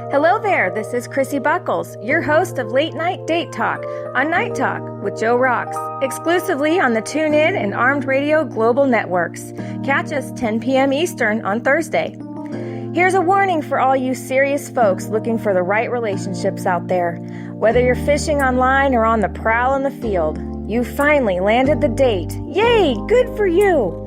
Hello there, this is Chrissy Buckles, your host of Late Night Date Talk on Night Talk with JoeRoxx, exclusively on the TuneIn and Armed Radio Global Networks. Catch us 10 p.m. Eastern on Thursday. Here's a warning for all you serious folks looking for the right relationships out there. Whether you're fishing online or on the prowl in the field, you finally landed the date. Yay, good for you!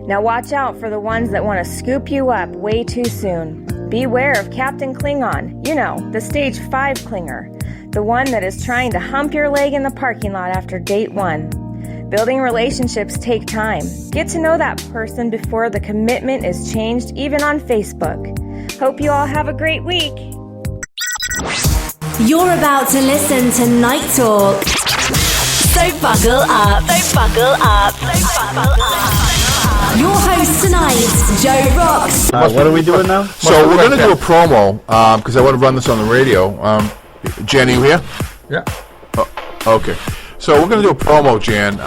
Now watch out for the ones that want to scoop you up way too soon. Beware of Captain Klingon, you know, the stage 5 clinger, the one that is trying to hump your leg in the parking lot after date 1. Building relationships take time. Get to know that person before the commitment is changed, even on Facebook. Hope you all have a great week. You're about to listen to Night Talk. So buckle up. Your host tonight, JoeRoxx. What are we doing now? So we're going to do a promo because I want to run this on the radio. Jan, are you here? Yeah. Okay. So we're going to do a promo, Jan,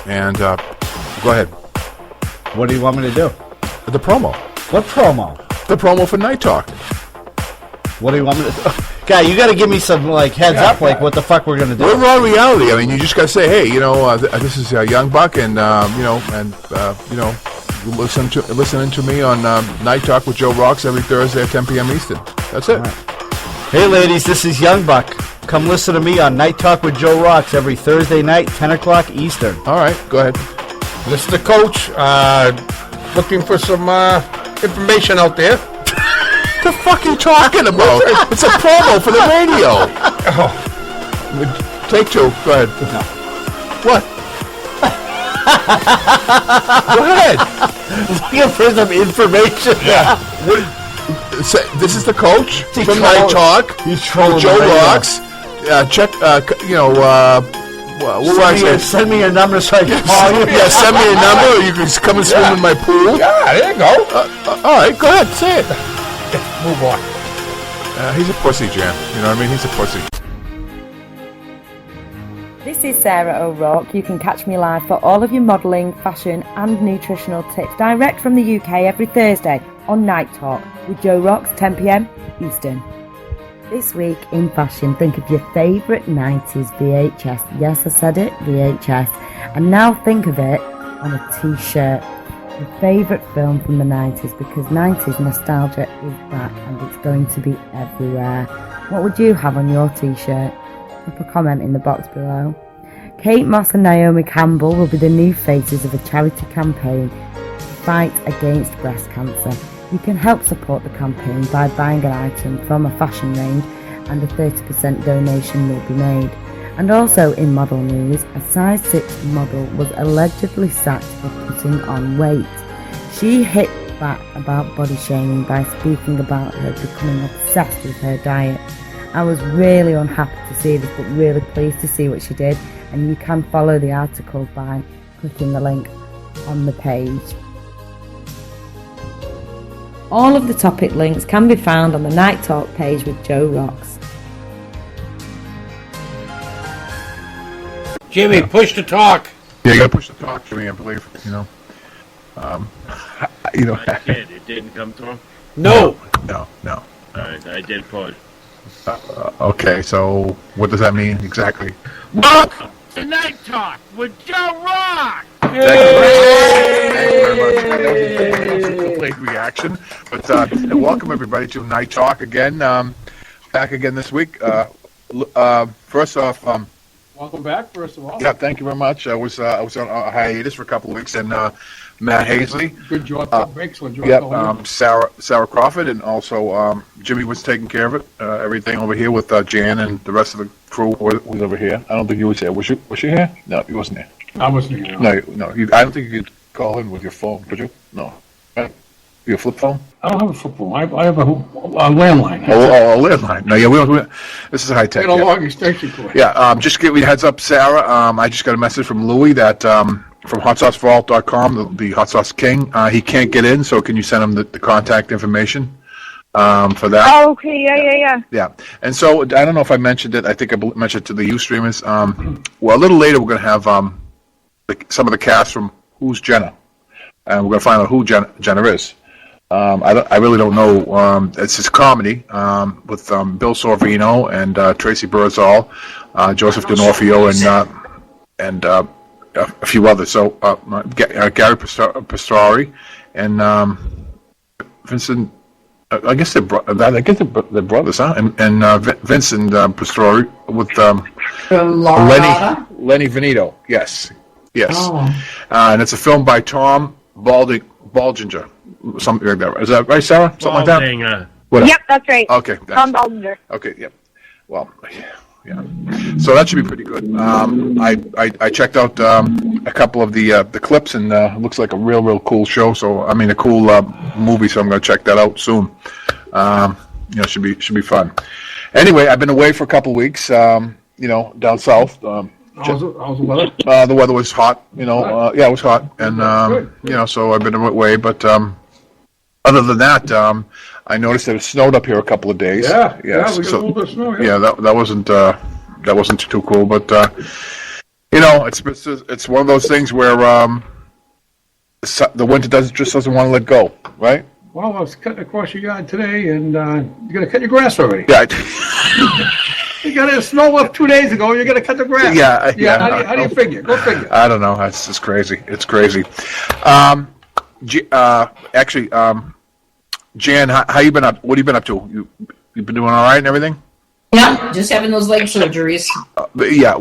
and go ahead. What do you want me to do? The promo. What promo? The promo for Night Talk. What do you want me to do? Guy, you got to give me some heads up, what the fuck we're going to do. We're raw reality. I mean, you just got to say, hey, this is Young Buck, and listening to me on Night Talk with JoeRoxx every Thursday at 10 p.m. Eastern. That's it. Right. Hey, ladies, this is Young Buck. Come listen to me on Night Talk with JoeRoxx every Thursday night, 10 o'clock Eastern. All right, go ahead. This is the coach. Looking for some information out there. What the fuck are you talking about? It's a promo for the radio. Take 2. Go ahead. No. What? Go ahead. Looking for some information. Yeah. This is the coach from Night Talk. He's trolling JoeRoxx. Check. Send me your number so I can call you. Yeah, send me your number, or you can come and swim in my pool. Yeah, there you go. All right, go ahead, say it. Move on. He's a pussy, Jan. You know what I mean? He's a pussy. This is Sara O'Rourke. You can catch me live for all of your modelling, fashion and nutritional tips direct from the UK every Thursday on Night Talk with JoeRoxx, 10 p.m. Eastern. This week in fashion, think of your favourite 90s VHS. Yes, I said it, VHS. And now think of it on a t-shirt. Your favourite film from the 90s, because 90s nostalgia is back and it's going to be everywhere. What would you have on your t-shirt? Put a comment in the box below. Kate Moss and Naomi Campbell will be the new faces of a charity campaign to fight against breast cancer. You can help support the campaign by buying an item from a fashion range, and a 30% donation will be made. And also in model news, a size 6 model was allegedly sacked for putting on weight. She hit back about body shaming by speaking about her becoming obsessed with her diet. I was really unhappy to see this, but really pleased to see what she did, and you can follow the article by clicking the link on the page. All of the topic links can be found on the Night Talk page with JoeRoxx. Jimmy, push the talk. Yeah, you got to push the talk, Jimmy, I believe. I did. It didn't come through? No. No. All right, I did push. Okay, so what does that mean exactly? Welcome to Night Talk with JoeRoxx. Thank you very much. That was a complete reaction. But and welcome everybody to Night Talk again. Back again this week. First off, Welcome back, first of all. yeah, thank you very much. I was on a hiatus for a couple of weeks, and Matt Hazley. Good job. Excellent job. Yep, Sara Crawford, and also Jimmy was taking care of it. Everything over here with Jan and the rest of the crew was over here. I don't think you was here. Was she here? No, he wasn't here. I wasn't here. No. I don't think you could call in with your phone, could you? No. Right? Your flip phone? I don't have a flip phone. I have a landline. A landline. No, yeah, this is high tech. I got a long extension cord. Yeah, just give me a heads up, Sara. I just got a message from Louie that from hotsaucevault.com, the hot sauce king. He can't get in, so can you send him the contact information for that? Oh, okay, yeah. Yeah, and so I don't know if I mentioned it. I think I mentioned it to the Ustreamers. Well, a little later we're going to have some of the cast from Who's Jenna, and we're going to find out who Jenna is. I really don't know. It's his comedy with Bill Sorvino and Tracy Birdsall, Joseph D'Onofrio, and a few others. So Gary Pastori and Vincent. I guess they're brothers, huh? And Vincent Pastori with Lenny Venito. Yes. Oh. And it's a film by Tom Baldinger. Something like that. Is that right, Sarah? Something like that? Baldinger. Yep, that's right. Okay. Tom Baldinger. Okay, yep. Well, yeah. So that should be pretty good. I checked out a couple of the clips, and it looks like a real cool show. So a cool movie. So I'm going to check that out soon. Should be fun. Anyway, I've been away for a couple of weeks. Down south. How's the weather? The weather was hot. It was hot, and so I've been away. But other than that, I noticed that it snowed up here a couple of days. Yeah, we got a little bit of snow. Yeah, that wasn't too cool, but it's one of those things where the winter doesn't want to let go, right? Well, I was cutting across your yard today, and you're gonna cut your grass already. Yeah. You got a snow up 2 days ago. You're gonna cut the grass. Yeah. How do you figure? Go figure. I don't know. It's just crazy. It's crazy. Jan, how you been up? What have you been up to? You been doing all right and everything? Yeah, just having those leg surgeries. Well, we don't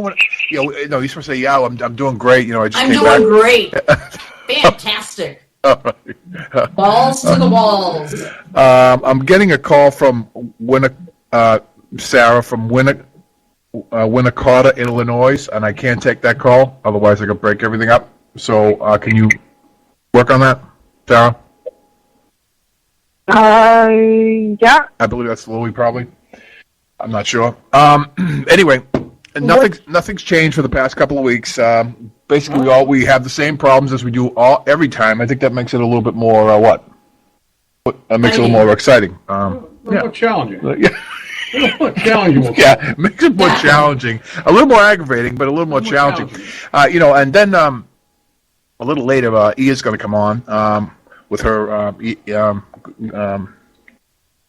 want to. You're supposed to say, yeah, I'm doing great. I just I'm came doing back. great. Fantastic. Balls to the walls. I'm getting a call from Sara from Winneconne, Illinois, and I can't take that call. Otherwise, I could break everything up. So, can you work on that, Sara? Yeah. I believe that's Louis, probably. I'm not sure. Anyway, nothing's changed for the past couple of weeks. Basically, we have the same problems as we do every time. I think that makes it a little bit more makes it a little more exciting. A little more challenging. Yeah. A little more challenging. Yeah, it makes it more challenging. A little more aggravating, but a little more challenging. And then a little later, Ia's going to come on with her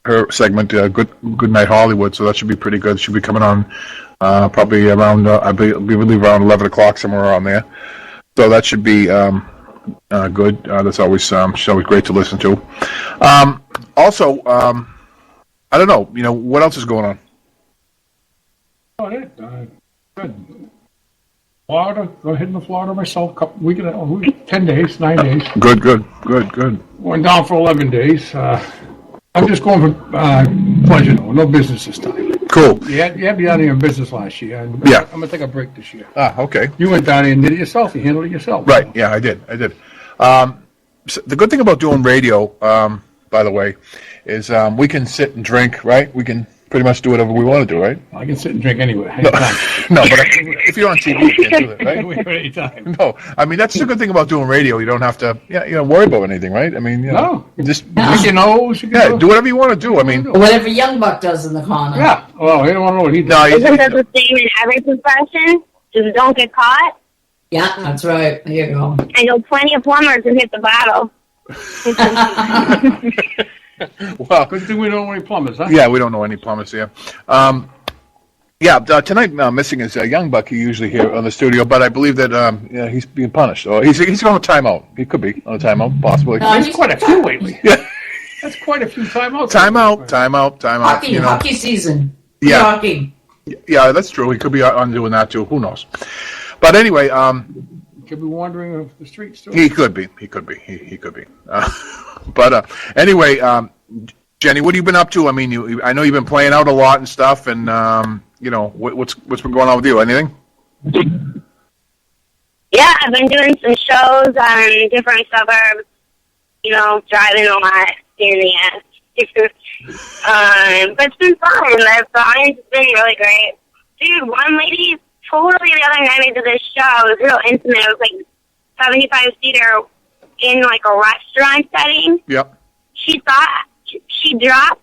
her segment, Good Night Hollywood. So that should be pretty good. She'll be coming on probably around, I believe around 11 o'clock, somewhere around there. So that should be good. That's always great to listen to. Also, I don't know. What else is going on? Good. Florida. Go ahead in Florida myself. 10 days, 9 days. Good. Went down for 11 days. I'm just going for pleasure, no business this time. Cool. You had me down here in business last year. Yeah. I'm going to take a break this year. Okay. You went down here and did it yourself. You handled it yourself. Right. Yeah, I did. So the good thing about doing radio, by the way, is we can sit and drink, right? We can pretty much do whatever we want to do, right? I can sit and drink anywhere. No, but if you're on TV, you can't do that, right? Anytime. No, that's the good thing about doing radio. You don't have to, worry about anything, right? No. Just your nose. do whatever you want to do. Whatever Young Buck does in the corner. Yeah. Well, you don't want to know what he does. No, Isn't that the same in every profession? Just don't get caught. Yeah, that's right. There you go. I know plenty of plumbers who hit the bottle. Well, good thing we don't know any plumbers, huh? Yeah, we don't know any plumbers here. Tonight missing is Young Buck. He usually here on the studio, but I believe that he's being punished. Or he's on a timeout. He could be on a timeout, possibly. There's quite a few lately. Yeah, that's quite a few timeouts. Timeout. Hockey season. Yeah, hockey. Yeah, that's true. He could be on doing that too. Who knows? But anyway, could be wandering the streets too. He could be. He could be. But anyway, Jenny, what have you been up to? I know you've been playing out a lot and stuff, and what's been going on with you? Anything? Yeah, I've been doing some shows on different suburbs. Driving a lot, in the ass. But it's been fun. The audience has been really great. Dude, one lady totally the other night I did this show. It was real intimate. It was like 75-seater in like a restaurant setting. Yep. She thought she dropped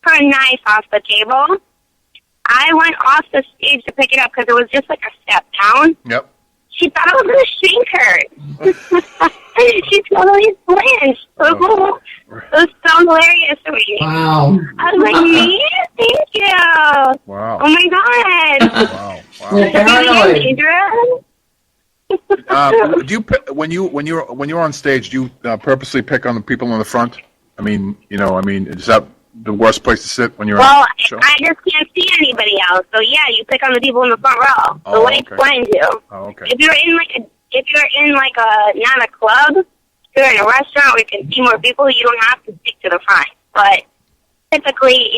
her knife off the table. I went off the stage to pick it up because it was just like a step down. Yep. she thought I was going to shrink her. She totally flinched. It was so hilarious to me. Wow. I was like, me? Thank you. Wow. Oh my God. Wow. You're paranoid. Do you pick, when you're on stage? Do you purposely pick on the people in the front? I mean, is that the worst place to sit when you're on the show? I just can't see anybody else. So yeah, you pick on the people in the front row. The way it explains you. Oh, okay. If you're in not a club, if you're in a restaurant where you can see more people, you don't have to stick to the front. But typically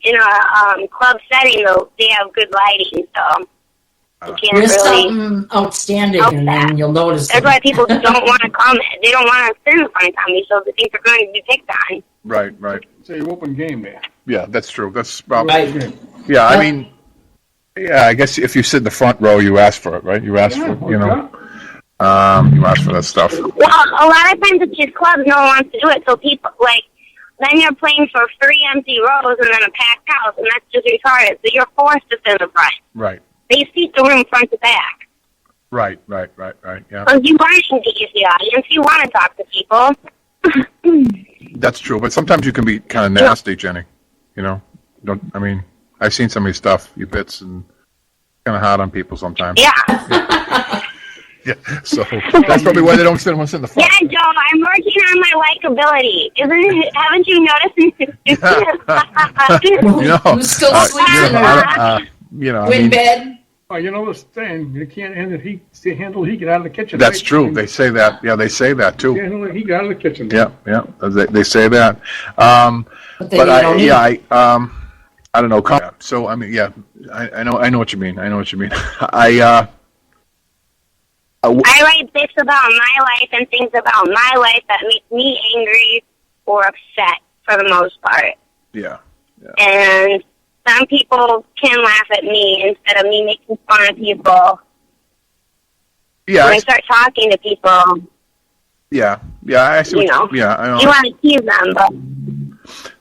in a club setting, though, they have good lighting, so you can't There's really something outstanding, and then you'll notice. That's why people don't want to comment. They don't want to sit in front of comedy shows. They think they're going to be picked on. Right. Say you open game there. Yeah, that's true. That's probably. Right. Yeah, I mean, I guess if you sit in the front row, you ask for it, right? You ask for, you ask for that stuff. Well, a lot of times at these clubs, no one wants to do it, so people, then you're playing for 3 empty rows and then a packed house, and that's just retarded. So you're forced to sit in the front. Right. They seat the room front to back. Right, yeah. Because you want to engage the audience. You want to talk to people. That's true, but sometimes you can be kind of nasty, Jenny. I've seen some of your stuff, your bits, and kind of hard on people sometimes. Yeah. Yeah, so that's probably why they don't sit in the front. Yeah, Joe, I'm working on my likability. Haven't you noticed? Who's still sleeping in bed? Oh, you know this thing. You can't handle heat. Get out of the kitchen. That's right? true. They say that. Yeah, they say that too. Can't handle heat. Get out of the kitchen. Yeah. They say that. But I don't know. So I mean, yeah, I know what you mean. I write bits about my life and things about my life that make me angry or upset for the most part. Yeah. And some people can laugh at me instead of me making fun of people. Yeah. When I start talking to people. Yeah. I see. I know. You want to tease them, but.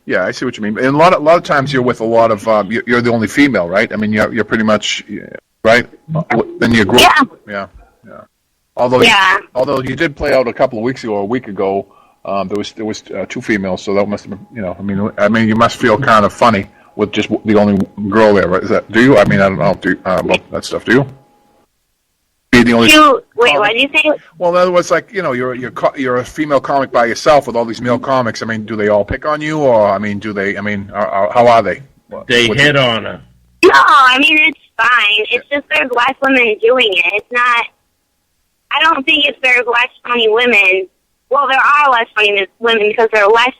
Yeah, I see what you mean. And a lot of times you're with a lot of you're the only female, right? I mean, you're pretty much right. Then you grew. Yeah. Although you did play out a couple of weeks ago or a week ago, there was 2 females, so that must have been I mean you must feel kind of funny with just the only girl there, right? Do you? I mean, I don't know about that stuff. Do you? Be the only. Wait, what did you say? Well, in other words, you're a female comic by yourself with all these male comics. I mean, do they all pick on you, or I mean, do they? I mean, how are they? They hit on her. No, I mean it's fine. It's just there's less women doing it. It's not. I don't think there's less funny women. Well, there are less funny women because there are less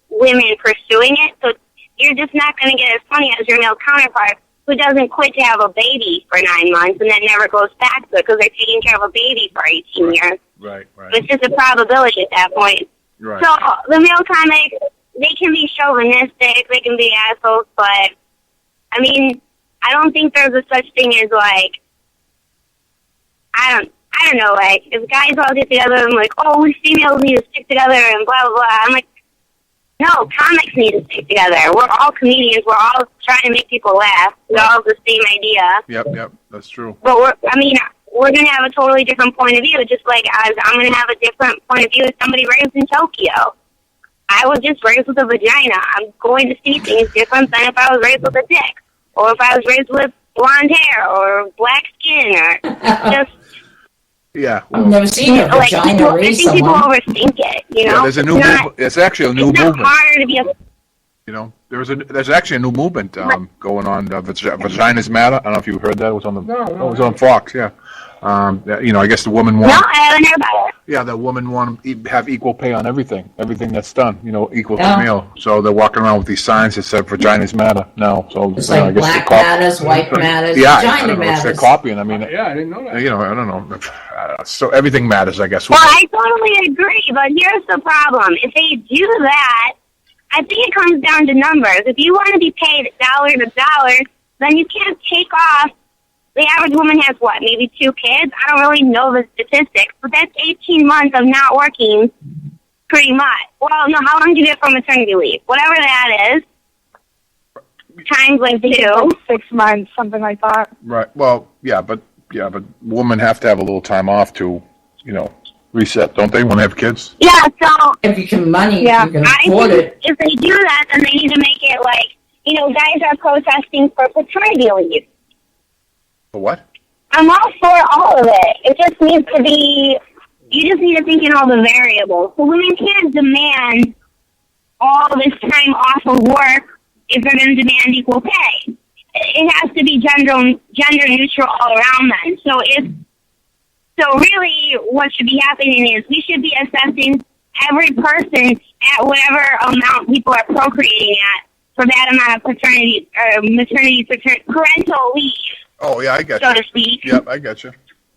women pursuing it. So you're just not going to get as funny as your male counterpart who doesn't quit to have a baby for 9 months and then never goes back to it because they're taking care of a baby for 18 years. Right. It's just a probability at that point. Right. So the male comics, they can be chauvinistic, they can be assholes, but I mean, I don't think there's a such thing as I don't know, if guys all get together and we females need to stick together and blah, blah, blah. I'm like, no, comics need to stick together. We're all comedians. We're all trying to make people laugh. We all have the same idea. Yep, that's true. But we're going to have a totally different point of view, just like as I'm going to have a different point of view as somebody raised in Tokyo. I was just raised with a vagina. I'm going to see things different than if I was raised with a dick. Or if I was raised with blonde hair or black skin or just... Yeah, I've never seen a vagina raise someone. I think people overthink it. Yeah, there's a new movement. It's actually a new movement. It's not harder to be a. There's actually a new movement going on. Vaginas Matter. I don't know if you heard that. It was on it was on Fox. Yeah. I guess the woman won. No, I haven't heard about it. Yeah, the woman won to have equal pay on everything that's done. Equal to male. So they're walking around with these signs that said "Vaginas Matter" now. So it's like black matters, white matters, vagina matters. They're copying. I mean, I didn't know that. I don't know. So everything matters, I guess. Well, I totally agree, but here's the problem: if they do that, I think it comes down to numbers. If you want to be paid dollar to dollar, then you can't take off. The average woman has maybe 2 kids? I don't really know the statistics, but that's 18 months of not working, pretty much. Well, no, how long do you get from maternity leave? Whatever that is, times 2. 6 months, something like that. Right. Well, yeah, but Yeah, but women have to have a little time off to, reset, don't they, when they have kids? Yeah, so If you can money, yeah, you can I afford think it. if they do that, then they need to make it like, guys are protesting for paternity leave. For what? I'm all for all of it. It just needs to be, you just need to think in all the variables. So women can't demand all this time off of work if they're going to demand equal pay. It has to be gender neutral all around then. So really what should be happening is we should be assessing every person at whatever amount people are procreating at for that amount of maternity, parental leave. Oh, yeah, I got you. So to speak. Yep, I got you.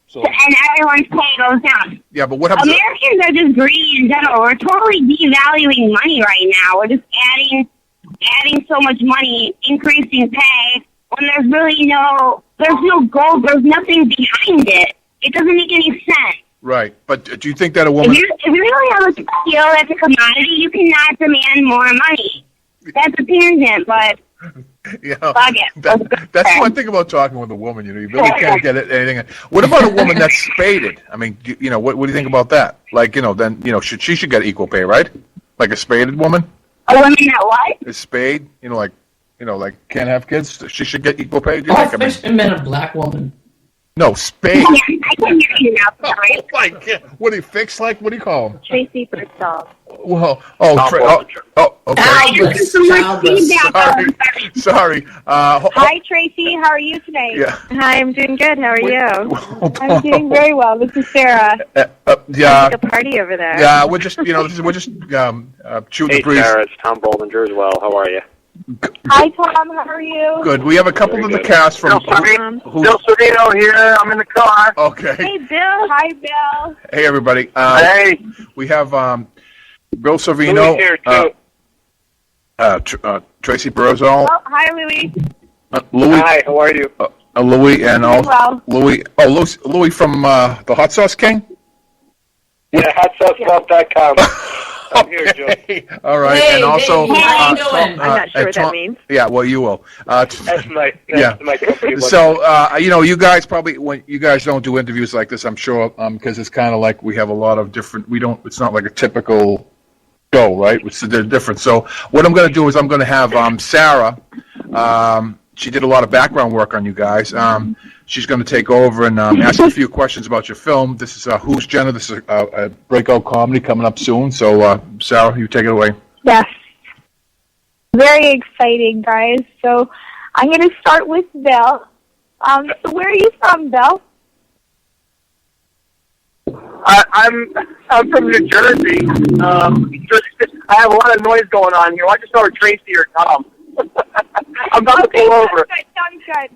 So, and everyone's pay goes down. yeah, but what happens? Americans are just greedy in general. We're totally devaluing money right now. We're just adding so much money, increasing pay, when there's really no goal, there's nothing behind it. It doesn't make any sense. Right, but do you think that a woman... If you really have a skill that's a commodity, you cannot demand more money. That's a tangent, but... fuck it. That's one thing about talking with a woman, you really can't get anything. What about a woman that's spaded? I mean, what do you think about that? Like, then, she should get equal pay, right? Like a spaded woman? A woman that what? Is spade, like can't have kids? She should get equal pay? Do you I think? thought meant a black woman. No, spade. I can hear you now, sorry. Oh, my God. What do you fix like? What do you call him? Tracey Birdsall. Well, okay. Sorry. Hi, Tracey. How are you today? Yeah. Hi, I'm doing good. How are you? I'm doing very well. This is Sara. Yeah. A party over there. Yeah, we're just shooting the breeze. Hey, Sara, it's Tom Baldinger as well. How are you? Hi, Tom. How are you? Good. We have a couple of the cast from... Bill Sorvino here. I'm in the car. Okay. Hey, Bill. Hi, Bill. Hey, everybody. Hey. We have Bill Sorvino. Louis here, too. Tracy Birdsall. Oh, hi, Louis. Louis. Hi, how are you? Louis and also... Well. Louis from the Hot Sauce King? Yeah, hotsauceclub.com. I'm here, Joe. All right, Hey, and also... hey, how you doing? I'm not sure what that means. Yeah, well, you will. That's my company. So, you guys probably, when you guys don't do interviews like this, I'm sure, because it's kind of like we have a lot of different, it's not like a typical show, right? They're different. So what I'm going to do is I'm going to have Sara, she did a lot of background work on you guys. She's going to take over and ask you a few questions about your film. This is Who's Jenna? This is a breakout comedy coming up soon. So, Sara, you take it away. Yes. Very exciting, guys. So I'm going to start with Bill. So where are you from, Bill? I'm from New Jersey. I have a lot of noise going on here. Why don't you start with Tracey or Tom? I'm about to pull over. Sounds good.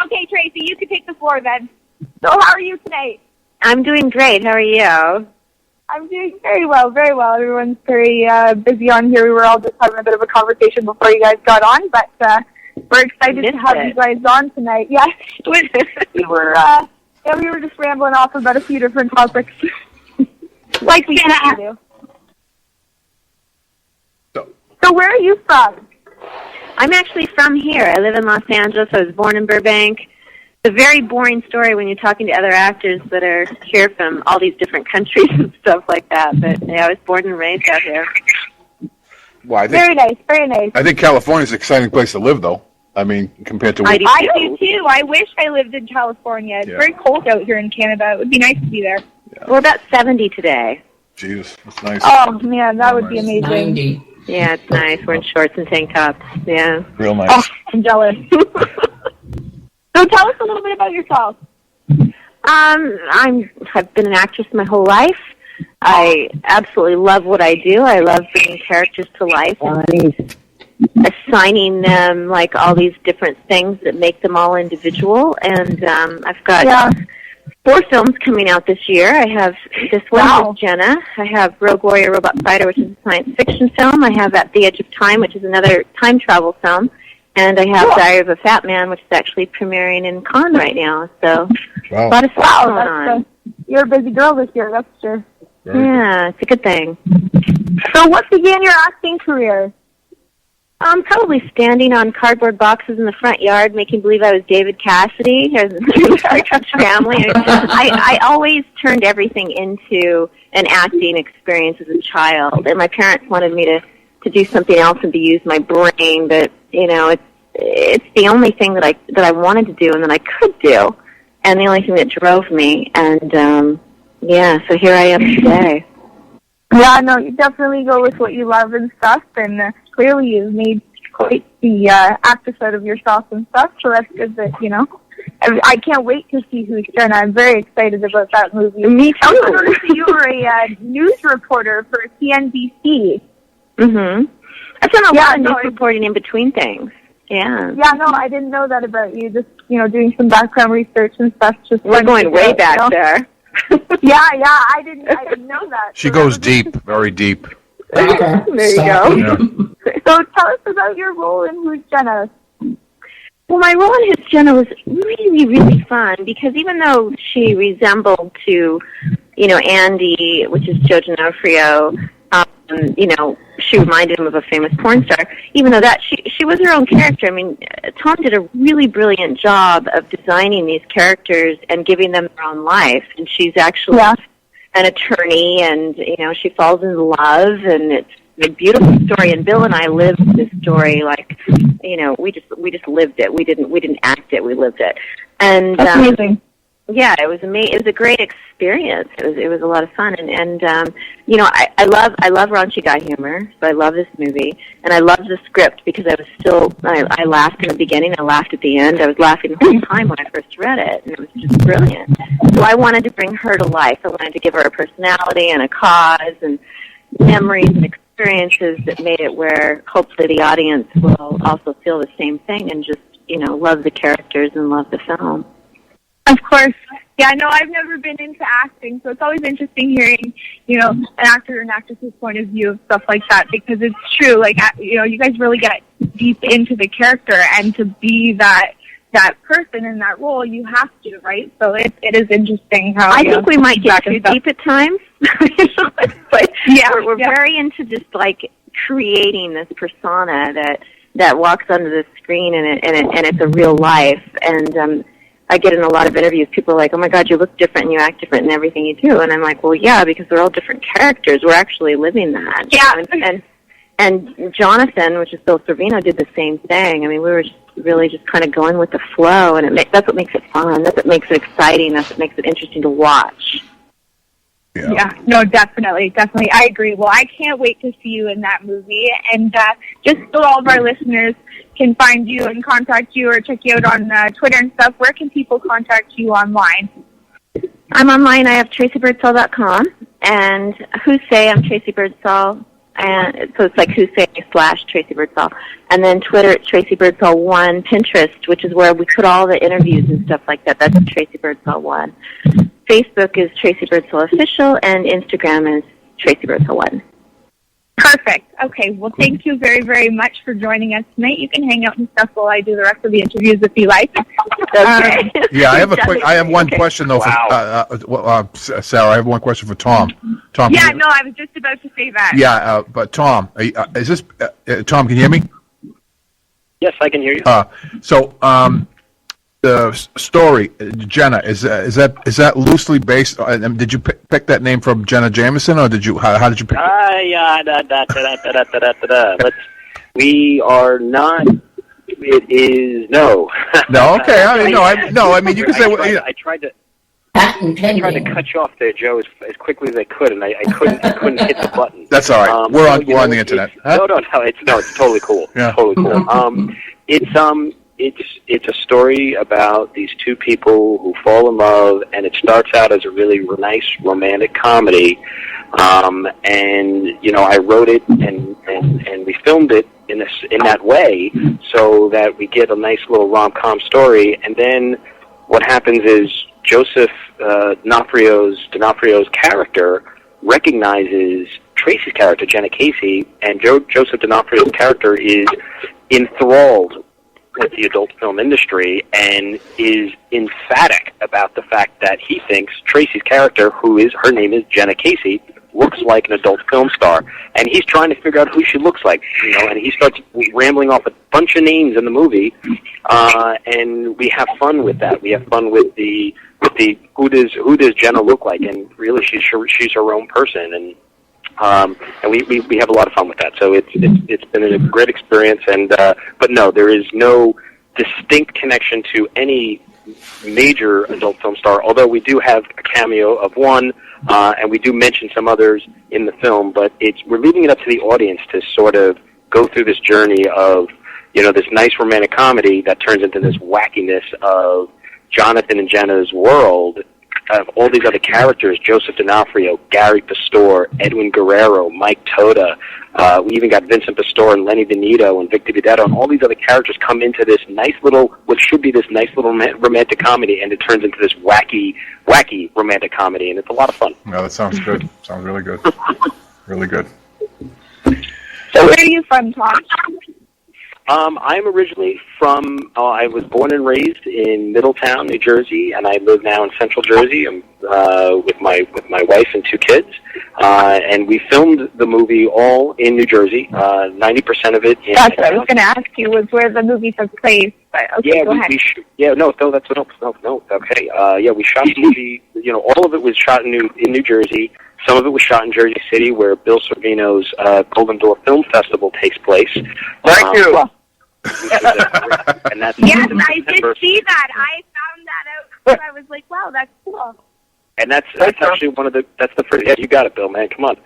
Okay, Tracey, you can take the floor then. So how are you tonight? I'm doing great. How are you? I'm doing very well, very well. Everyone's very busy on here. We were all just having a bit of a conversation before you guys got on, but we're excited to have you guys on tonight. Yeah, we were just rambling off about a few different topics. Like we usually do. So where are you from? I'm actually from here. I live in Los Angeles. I was born in Burbank. It's a very boring story when you're talking to other actors that are here from all these different countries and stuff like that. But yeah, I was born and raised out here. Well, very nice, very nice. I think California's an exciting place to live, though. I mean, compared to... I do, too. I wish I lived in California. It's very cold out here in Canada. It would be nice to be there. Yeah. We're about 70 today. Jesus, that's nice. Oh, man, that would be amazing. 90. Yeah, it's nice. We're in shorts and tank tops. Yeah. Real nice. Oh, I'm jealous. So tell us a little bit about yourself. I've been an actress my whole life. I absolutely love what I do. I love bringing characters to life and assigning them like all these different things that make them all individual. And I've got 4 films coming out this year. I have this one with Jenna. I have Rogue Warrior Robot Fighter, which is a science fiction film. I have At the Edge of Time, which is another time travel film. And I have Diary of a Fat Man, which is actually premiering in Cannes right now. So a lot of stuff going on. You're a busy girl this year, that's for sure. Yeah, it's a good thing. So what began your acting career? Probably standing on cardboard boxes in the front yard, making believe I was David Cassidy or the family. I always turned everything into an acting experience as a child, and my parents wanted me to do something else and to use my brain, but it's the only thing that I wanted to do and that I could do, and the only thing that drove me. And so here I am today. Yeah, no, you definitely go with what you love and stuff, and clearly you've made quite the actress out of yourself and stuff, so that's good that, I can't wait to see Who's Jenna. I'm very excited about that movie. Me too. I also noticed that you were a news reporter for CNBC. Mm-hmm. I've done a lot of news reporting in between things. Yeah. Yeah, no, I didn't know that about you, just, doing some background research and stuff. We're going way back there. Yeah, I didn't know that. She goes deep, very deep. There you go. Yeah. So tell us about your role in Who's Jenna. Well, my role in Who's Jenna was really, really fun because even though she resembled to, Andy, which is Joe D'Onofrio, she reminded him of a famous porn star. Even though that she was her own character. I mean, Tom did a really brilliant job of designing these characters and giving them their own life. And she's actually an attorney, and she falls in love, and it's a beautiful story. And Bill and I lived this story like, we just lived it. We didn't act it. We lived it. And that's amazing. Yeah, it was amazing. It was a great experience. It was a lot of fun, and I love raunchy guy humor, so I love this movie, and I love the script because I laughed in the beginning, I laughed at the end, I was laughing the whole time when I first read it, and it was just brilliant. So I wanted to bring her to life. I wanted to give her a personality and a cause and memories and experiences that made it where hopefully the audience will also feel the same thing and just love the characters and love the film. Of course. Yeah, no, I've never been into acting, so it's always interesting hearing, an actor and actress's point of view of stuff like that, because it's true, like, you guys really get deep into the character, and to be that person in that role, you have to, right? So it is interesting how... I think we might get too deep at times, but we're very into just, like, creating this persona that walks onto the screen, and it's a real life, and... I get in a lot of interviews, people are like, oh my God, you look different and you act different in everything you do. And I'm like, well, yeah, because they're all different characters. We're actually living that. Yeah. And Jonathan, which is Bill Sorvino, did the same thing. I mean, we were really just kind of going with the flow, and that's what makes it fun. That's what makes it exciting. That's what makes it interesting to watch. Yeah, no, definitely. I agree. Well, I can't wait to see you in that movie. And just so all of our listeners can find you and contact you or check you out on Twitter and stuff, where can people contact you online? I'm online. I have TraceyBirdsall.com, and Who'say, I'm Tracey Birdsall, and so it's like Who'say/Tracey Birdsall, and then Twitter at Tracey Birdsall 1, Pinterest, which is where we put all the interviews and stuff like that. That's Tracey Birdsall 1. Facebook is Tracey Birdsall Official, and Instagram is Tracey Birdsall 1. Perfect. Okay. Well, thank you very, very much for joining us tonight. You can hang out and stuff while I do the rest of the interviews if you like. Okay. Yeah, I have one question though. Wow. For, Sarah, I have one question for Tom. Tom. Yeah, no, I was just about to say that. Yeah, but Tom, is this Tom? Can you hear me? Yes, I can hear you. The story, Jenna, is that loosely based? Did you pick that name from Jenna Jameson, or did you? How did you pick it? We are not. It is no. No, okay. I mean, you can say. I tried to cut you off there, Joe, as quickly as I could, and I couldn't hit the button. That's all right. We're on the internet. Huh? No, it's totally cool. Yeah. Totally cool. It's a story about these two people who fall in love, and it starts out as a really nice romantic comedy. And I wrote it and we filmed it in that way so that we get a nice little rom-com story. And then what happens is Joseph D'Onofrio's character recognizes Tracey's character, Jenna Casey, and Joseph D'Onofrio's character is enthralled with the adult film industry and is emphatic about the fact that he thinks Tracey's character, her name is Jenna Casey, looks like an adult film star, and he's trying to figure out who she looks like, and he starts rambling off a bunch of names in the movie, and we have fun with that. We have fun with the who does Jenna look like, and really she's her own person, and we have a lot of fun with that. So it's been a great experience, and but no, there is no distinct connection to any major adult film star, although we do have a cameo of one, and we do mention some others in the film, but we're leaving it up to the audience to sort of go through this journey of, this nice romantic comedy that turns into this wackiness of Jonathan and Jenna's world, of all these other characters, Joseph D'Onofrio, Gary Pastore, Edwin Guerrero, Mike Toda. We even got Vincent Pastore and Lenny Benito and Vic DiBiedetto, and all these other characters come into this nice little, what should be this nice little romantic comedy, and it turns into this wacky romantic comedy, and it's a lot of fun. No, that sounds good. Sounds really good. Really good. So where are you from, Tom? I'm originally from, I was born and raised in Middletown, New Jersey, and I live now in Central Jersey with my wife and 2 kids. And we filmed the movie all in New Jersey, 90% of it in... That's what I was going to ask you, was where the movie took place. But okay, go ahead. Okay. We shot the movie, all of it was shot in New Jersey. Some of it was shot in Jersey City, where Bill Sorvino's Golden Door Film Festival takes place. Thank you. And that's yes, I did see that. I found that out because I was like, wow, that's cool. And that's actually that's the first. Yeah, you got it, Bill, man. Come on.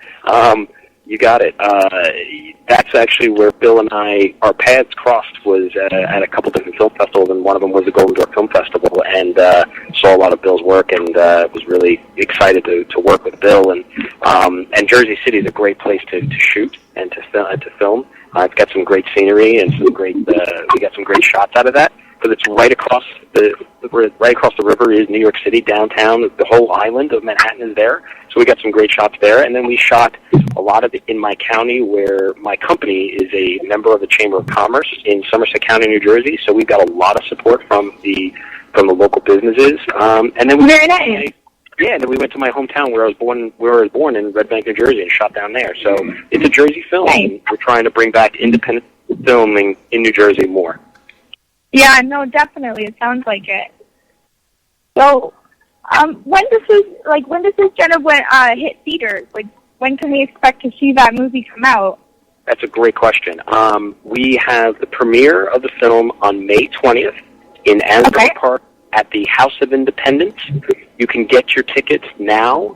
You got it. That's actually where Bill and our paths crossed, was at a couple different film festivals, and one of them was the Golden Door Film Festival, and saw a lot of Bill's work, and was really excited to work with Bill. And Jersey City is a great place to shoot and to film. It's got some great scenery and we got some great shots out of that, because it's right across the river is New York City downtown. The whole island of Manhattan is there, so we got some great shots there. And then we shot a lot of it in my county, where my company is a member of the Chamber of Commerce in Somerset County, New Jersey. So we've got a lot of support from the local businesses. And then very nice. Yeah, and then we went to my hometown where I was born in Red Bank, New Jersey, and shot down there. So it's a Jersey film, and we're trying to bring back independent filming in New Jersey more. Yeah, no, definitely. It sounds like it. So, when does this Jenna hit theaters? Like, when can we expect to see that movie come out? That's a great question. We have the premiere of the film on May 20th in Asbury Park at the House of Independence. You can get your tickets now.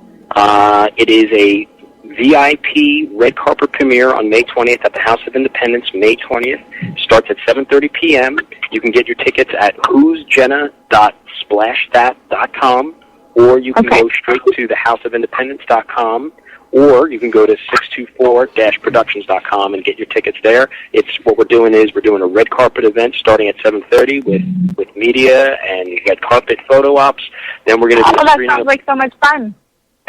It is a VIP red carpet premiere on May 20th at the House of Independence, May 20th. Starts at 7:30 p.m. You can get your tickets at whosjenna.splashthat.com, or you can go straight to thehouseofindependence.com, or you can go to 624-productions.com and get your tickets there. It's what we're doing is we're doing a red carpet event starting at 7:30 with media and red carpet photo ops. Then we're going to do that sounds like so much fun.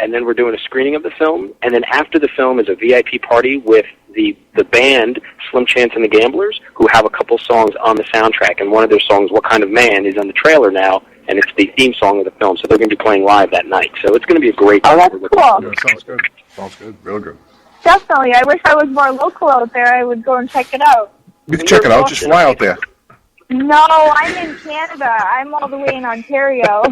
And then we're doing a screening of the film. And then after the film is a VIP party with the band Slim Chance and the Gamblers, who have a couple songs on the soundtrack. And one of their songs, What Kind of Man, is on the trailer now, and it's the theme song of the film. So they're going to be playing live that night. So it's going to be a great... Oh, that's cool. Yeah, sounds good. Sounds good. Real good. Definitely. I wish I was more local out there. I would go and check it out. You can check it out. Just fly out there. No, I'm in Canada. I'm all the way in Ontario.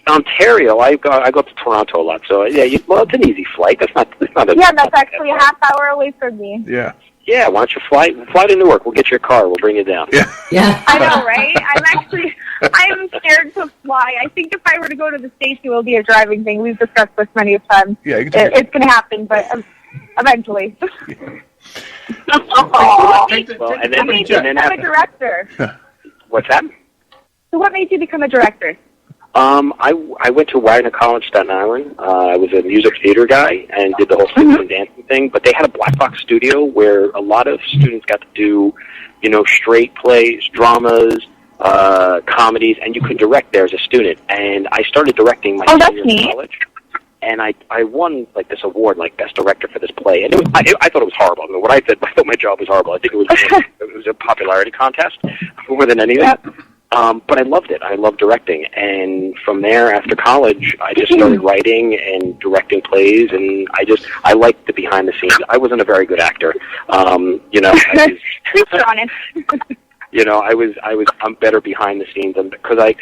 Ontario, I go up to Toronto a lot, so yeah. It's an easy flight. That's not. That's actually a half hour away from me. Yeah. Yeah. Why don't you fly to Newark? We'll get your car. We'll bring you down. Yeah. I know, right? I'm scared to fly. I think if I were to go to the States, it will be a driving thing. We've discussed this many times. Yeah, it's going to happen, but eventually. And then become a director. What's that? So what made you become a director? I went to Wagner College, Staten Island. I was a music theater guy and did the whole singing and dancing thing. But they had a black box studio where a lot of students got to do, straight plays, dramas, comedies, and you could direct there as a student. And I started directing my senior year of college. And I won this award, best director for this play. And I thought it was horrible. I mean, I thought my job was horrible. I think it was a popularity contest more than anything. But I loved it. I loved directing. And from there, after college, I just started writing and directing plays, and I liked the behind the scenes. I wasn't a very good actor. I'm better behind the scenes because I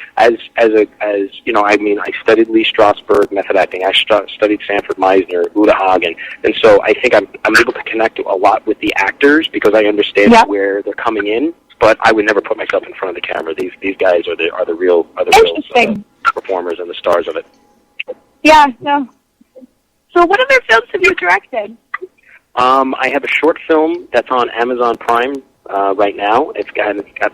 studied Lee Strasberg method acting. I studied Sanford Meisner, Uta Hagen, and so I think I'm able to connect a lot with the actors because I understand where they're coming in. But I would never put myself in front of the camera. These guys are the real performers and the stars of it. Yeah, no. So what other films have you directed? I have a short film that's on Amazon Prime right now. I've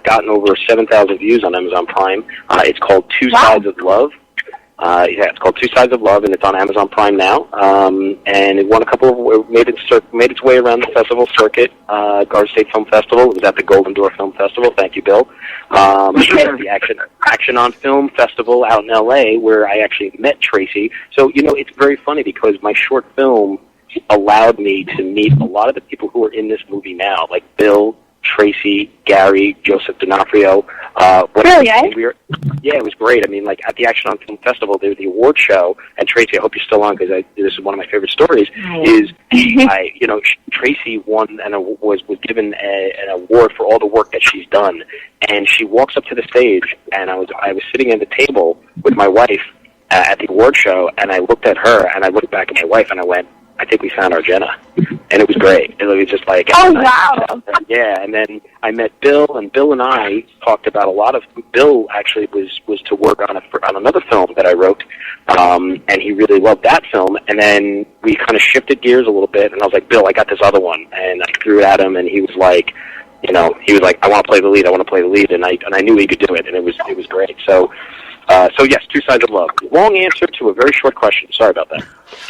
gotten over 7,000 views on Amazon Prime. It's called Two Sides of Love. It's called Two Sides of Love, and it's on Amazon Prime now. And it won made its way around the festival circuit, Garden State Film Festival. It was at the Golden Door Film Festival. Thank you, Bill. The Action on Film Festival out in L.A., where I actually met Tracey. So, it's very funny because my short film allowed me to meet a lot of the people who are in this movie now, like Bill, Tracey, Gary, Joseph D'Onofrio. Really, eh? It was great. I mean, like at the Action on Film Festival, the award show, and Tracey, I hope you're still on because this is one of my favorite stories. Tracey won and was given an award for all the work that she's done, and she walks up to the stage, and I was sitting at the table with my wife at the award show, and I looked at her, and I looked back at my wife, and I went, I think we found our Jenna. And it was great. It was just like... Oh, wow. Yeah, and then I met Bill, and Bill and I talked about a lot of... Bill actually was to work on another film that I wrote, and he really loved that film. And then we kind of shifted gears a little bit, and I was like, Bill, I got this other one. And I threw it at him, and he was like, I want to play the lead, and I knew he could do it, and it was great. So yes, Two Sides of Love. Long answer to a very short question. Sorry about that.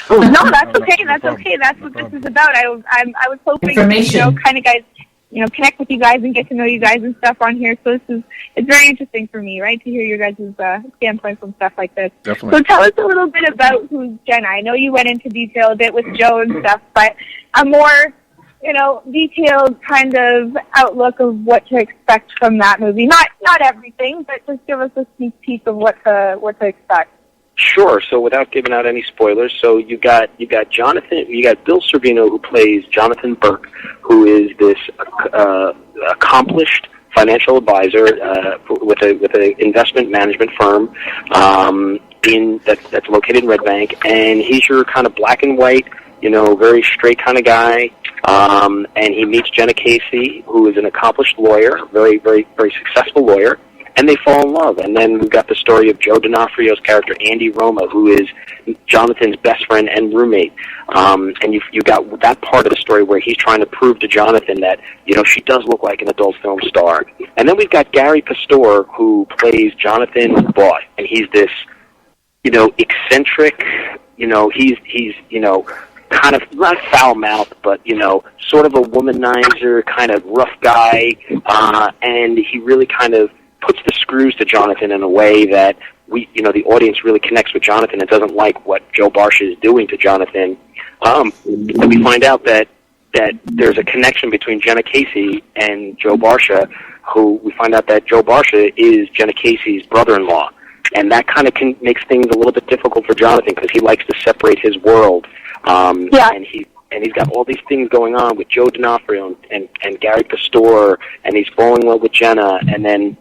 No, that's okay. That's okay. That's what this is about. I was hoping kind of guys, connect with you guys and get to know you guys and stuff on here. So it's very interesting for me, right, to hear your guys' standpoint from stuff like this. Definitely. So tell us a little bit about who's Jenna. I know you went into detail a bit with Joe and stuff, but a more detailed kind of outlook of what to expect from that movie. Not everything, but just give us a sneak peek of what to expect. Sure. So without giving out any spoilers, so you got Bill Sorvino, who plays Jonathan Burke, who is this accomplished financial advisor with an investment management firm that's located in Red Bank, and he's your kind of black and white, very straight kind of guy. And he meets Jenna Casey, who is an accomplished lawyer, very, very, very successful lawyer, and they fall in love. And then we've got the story of Joe D'Onofrio's character, Andy Roma, who is Jonathan's best friend and roommate. And you got that part of the story where he's trying to prove to Jonathan that, she does look like an adult film star. And then we've got Gary Pastor, who plays Jonathan Voie, and he's this, eccentric, he's kind of not foul-mouthed, but sort of a womanizer, kind of rough guy, and he really kind of puts the screws to Jonathan in a way that the audience really connects with Jonathan and doesn't like what Joe Barsha is doing to Jonathan. And we find out that there's a connection between Jenna Casey and Joe Barsha, who we find out that Joe Barsha is Jenna Casey's brother-in-law. And that kind of makes things a little bit difficult for Jonathan because he likes to separate his world. And he's got all these things going on with Joe D'Onofrio and Gary Pastor, and he's falling in love with Jenna. And then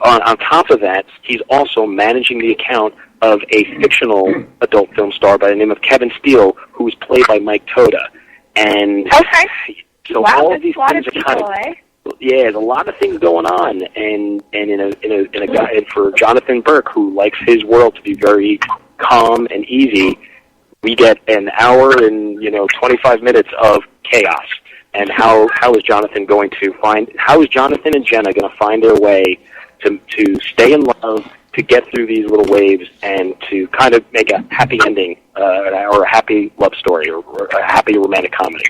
on top of that, he's also managing the account of a fictional adult film star by the name of Kevin Steele, who is played by Mike Toda. And so all of these things are kind of... Yeah, there's a lot of things going on, and in a guy, and for Jonathan Burke, who likes his world to be very calm and easy, we get an hour and 25 minutes of chaos. And how is Jonathan how is Jonathan and Jenna going to find their way to stay in love, to get through these little waves, and to kind of make a happy ending, or a happy love story, or a happy romantic comedy.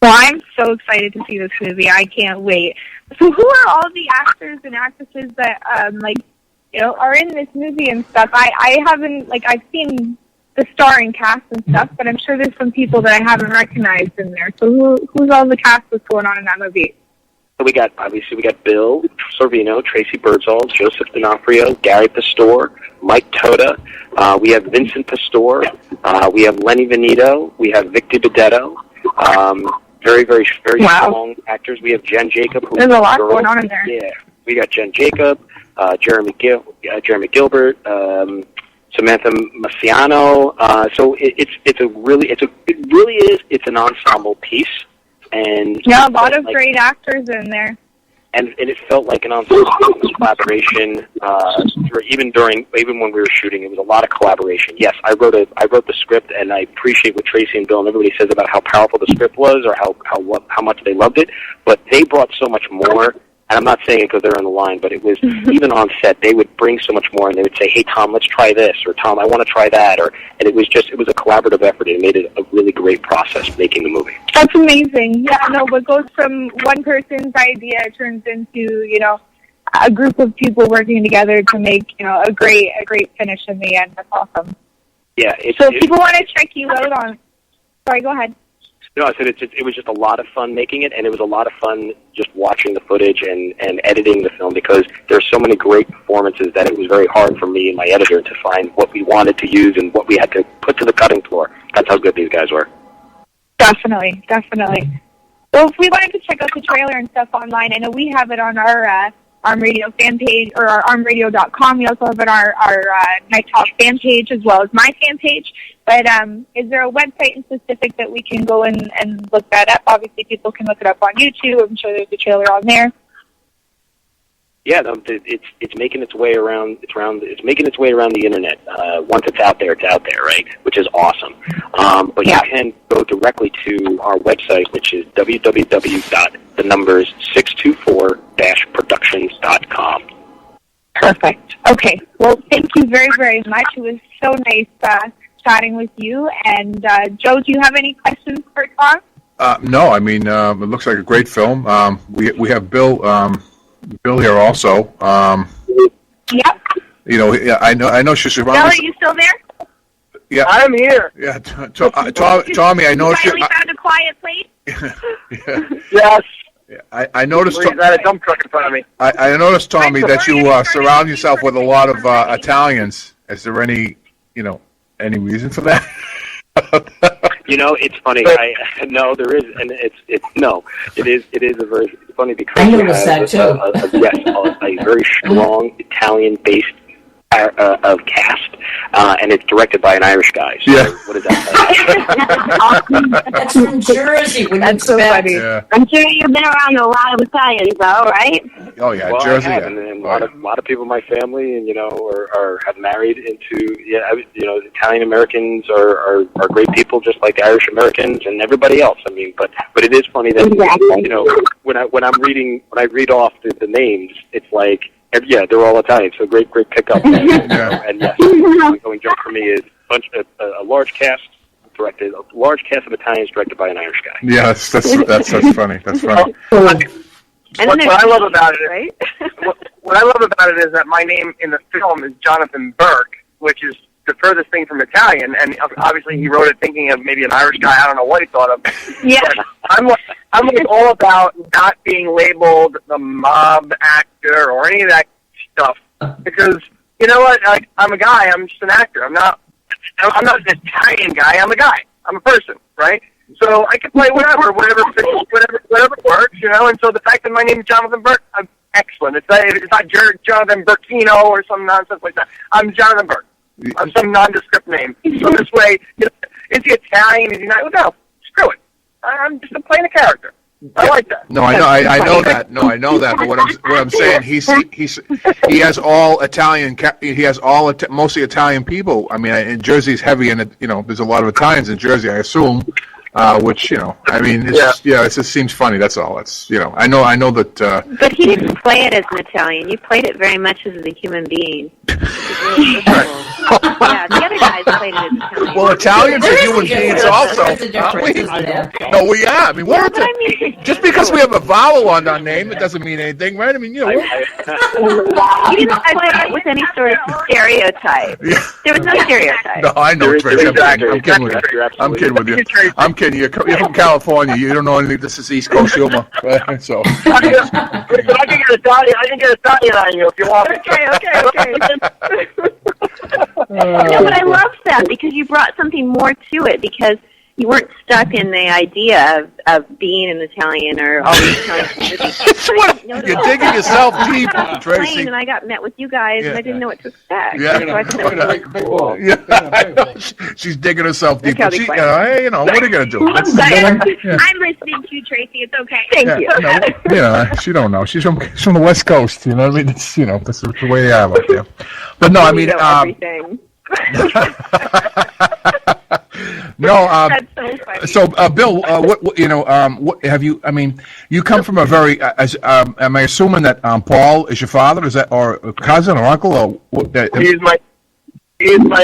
Well, I'm so excited to see this movie. I can't wait. So who are all the actors and actresses that, are in this movie and stuff? I haven't, I've seen the starring cast and stuff, but I'm sure there's some people that I haven't recognized in there. So who's all the cast that's going on in that movie? So we got Bill Sorvino, Tracey Birdsall, Joseph D'Onofrio, Gary Pastore, Mike Toda. We have Vincent Pastore. We have Lenny Veneto. We have Victor Bedetto. Very, very, very strong actors. We have Jen Jacob. There's a lot going on in there. Yeah, we got Jen Jacob, Jeremy Gilbert, Samantha Massiano. So it's an ensemble piece. And yeah, a lot of great actors in there. And it felt like an ensemble collaboration. Even when we were shooting, it was a lot of collaboration. Yes, I wrote the script, and I appreciate what Tracey and Bill and everybody says about how powerful the script was, or how much they loved it. But they brought so much more. And I'm not saying it because they're on the line, but it was even on set, they would bring so much more, and they would say, "Hey, Tom, let's try this," or "Tom, I want to try that," and it was a collaborative effort. It made it a really great process making the movie. That's amazing. Yeah, no, what goes from one person's idea turns into, a group of people working together to make, a great finish in the end. That's awesome. Yeah. So if people want to check you out on, sorry, go ahead. No, I said it was just a lot of fun making it, and it was a lot of fun just watching the footage and editing the film, because there's so many great performances that it was very hard for me and my editor to find what we wanted to use and what we had to put to the cutting floor. That's how good these guys were. Definitely. So if we wanted to check out the trailer and stuff online, I know we have it on our ARM Radio fan page, or our armradio.com. We also have it on our Night Talk fan page, as well as my fan page. But is there a website in specific that we can go in and look that up? Obviously, people can look it up on YouTube. I'm sure there's a trailer on there. Yeah, it's making its way around. It's making its way around the internet. Once it's out there, right? Which is awesome. But you can go directly to our website, which is www.624-productions.com. Perfect. Okay. Well, thank you very, very much. It was so nice chatting with you. And Joe, do you have any questions for Tom? No, I mean, it looks like a great film. We have Bill here also. Yep. I know she's around. Bill, are you still there? Yeah, I'm here. Yeah, Tommy, I know you finally found a quiet place. Yes. I noticed. He's got a dump truck in front of me. I noticed, Tommy, that you surround yourself with a lot of Italians. Is there any reason for that? It's funny. No, there is, and it is a very funny, because I noticed that too. a very strong Italian-based cast, and it's directed by an Irish guy. So what is that? That's from Jersey. That's so funny. Yeah. I'm sure you've been around a lot of Italians, though, right? Oh yeah, well, Jersey. I have, and a lot of people in my family, and have married into Italian Americans are great people, just like Irish Americans and everybody else. I mean, but it is funny that when I read off the names, it's like. Yeah, they're all Italian, so great pickup. And yes, the going joke for me is a large cast of Italians directed by an Irish guy. Yes, that's funny. That's funny. What I love about it, what I love about it is that my name in the film is Jonathan Burke, which is the furthest thing from Italian, and obviously he wrote it thinking of maybe an Irish guy. I don't know what he thought of. Yeah. I'm all about not being labeled the mob actor or any of that stuff, because you know what? I'm a guy. I'm just an actor. I'm not an Italian guy. I'm a guy. I'm a person, right? So I can play whatever works, And so the fact that my name is Jonathan Burke, I'm excellent. It's not Jonathan Burkino or some nonsense like that. I'm Jonathan Burke. I'm some nondescript name. So this way, is he Italian? Is he not? No, screw it. I'm just playing a character. I like that. No, I know that. No, I know that. But what I'm saying, he has all Italian. He has mostly Italian people. I mean, in Jersey's heavy, and there's a lot of Italians in Jersey, I assume. Which it just seems funny. That's all. It's I know that. But he didn't play it as an Italian. You played it very much as a human being. Yeah, the other guys played it as Italian. Well, Italians are human beings also. No, we are. I mean, we're Just because we have a vowel on our name, it doesn't mean anything, right? I mean, you know. You didn't play it with any sort of stereotype. There was no stereotype. No, I know, Tracey. I'm kidding with you. I'm kidding with you. I'm kidding. You're from California. You don't know anything. This is East Coast humor. So. I can get Italian on you if you want. Okay. No, but I love that because you brought something more to it because you weren't stuck in the idea of being an Italian or all these Italian. You're digging yourself deep, Tracey. And I got met with you guys, and I didn't know what to expect. Yeah, so I thought that was really cool. Yeah, she's digging herself deep. But she, what are you going to do? I'm listening to you, Tracey. It's okay. Thank you. No, she don't know. She's from the West Coast. You know what I mean? It's, that's the way they are out there. But no, I mean, everything. No, That's so funny. So, Bill, what have you? I mean, you come from a very. Am I assuming that Paul is your father? Is that or a cousin or uncle or what? He's my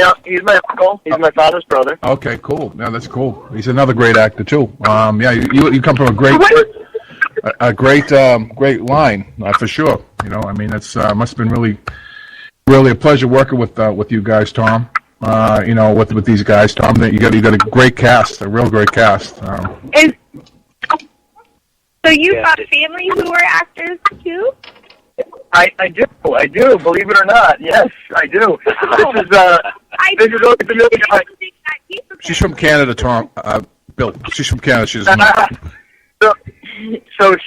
uncle. He's my father's brother. Okay, cool. Yeah, that's cool. He's another great actor too. Yeah, you come from a great line for sure. I mean, it's must have been really a pleasure working with you guys, Tom. With these guys, Tom, you got a great cast, a real great cast. So you got family who are actors too? I do. Believe it or not, yes, I do. She's from Canada, Tom. Bill, she's from Canada. She's not. So this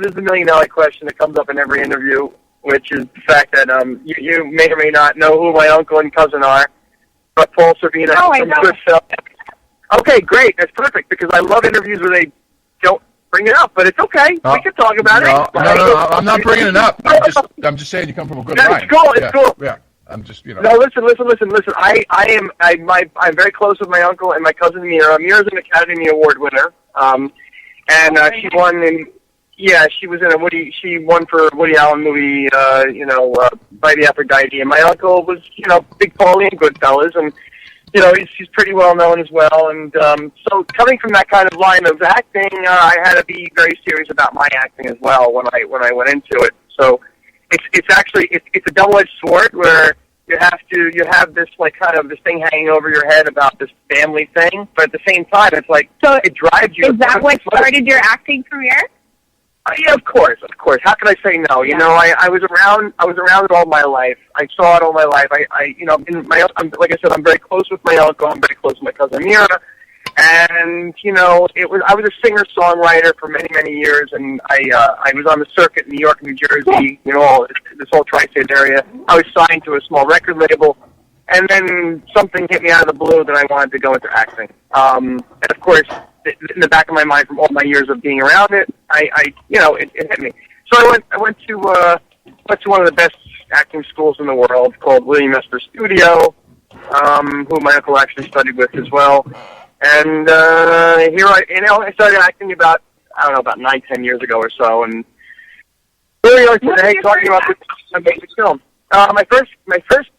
is the $1 million question that comes up in every interview, which is the fact that you may or may not know who my uncle and cousin are, but Paul Sorvino. Oh, I know. Okay, great. That's perfect because I love interviews where they don't bring it up, but it's okay. We can talk about it. No, I'm not bringing it up. I'm just saying you come from a good line. It's cool. It's cool. Yeah. I'm just, No, listen. I'm very close with my uncle and my cousin Mira. Mira's an Academy Award winner, and she won in. Yeah, she was in she won for a Woody Allen movie, by the Aphrodite. And my uncle was, Big Paulie and Goodfellas, and he's pretty well known as well. And so coming from that kind of line of acting, I had to be very serious about my acting as well when I went into it. So it's actually a double-edged sword where you have this this thing hanging over your head about this family thing, but at the same time it's like it drives you. Is that what started your acting career? Yeah, of course. How can I say no? I was around it all my life. I saw it all my life. like I said, I'm very close with my uncle. I'm very close with my cousin Mira, and I was a singer-songwriter for many, many years, and I was on the circuit in New York, New Jersey, this whole tri-state area. I was signed to a small record label, and then something hit me out of the blue that I wanted to go into acting. And of course, in the back of my mind from all my years of being around it, it hit me. So I went to one of the best acting schools in the world called William Esper Studio, who my uncle actually studied with as well. And here I started acting about 9-10 years ago or so, and here we are today talking about this amazing film. My first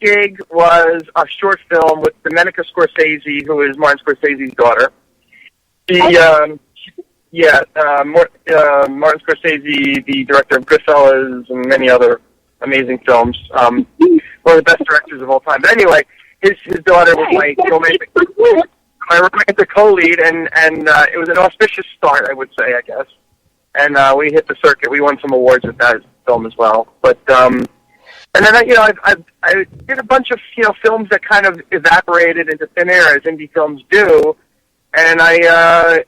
gig was a short film with Domenica Scorsese, who is Martin Scorsese's daughter. Martin Scorsese, the director of Goodfellas and many other amazing films. One of the best directors of all time. But anyway, his daughter was my romantic co-lead, and it was an auspicious start, I would say, I guess. And we hit the circuit. We won some awards with that film as well. But and then I did a bunch of films that kind of evaporated into thin air as indie films do. And I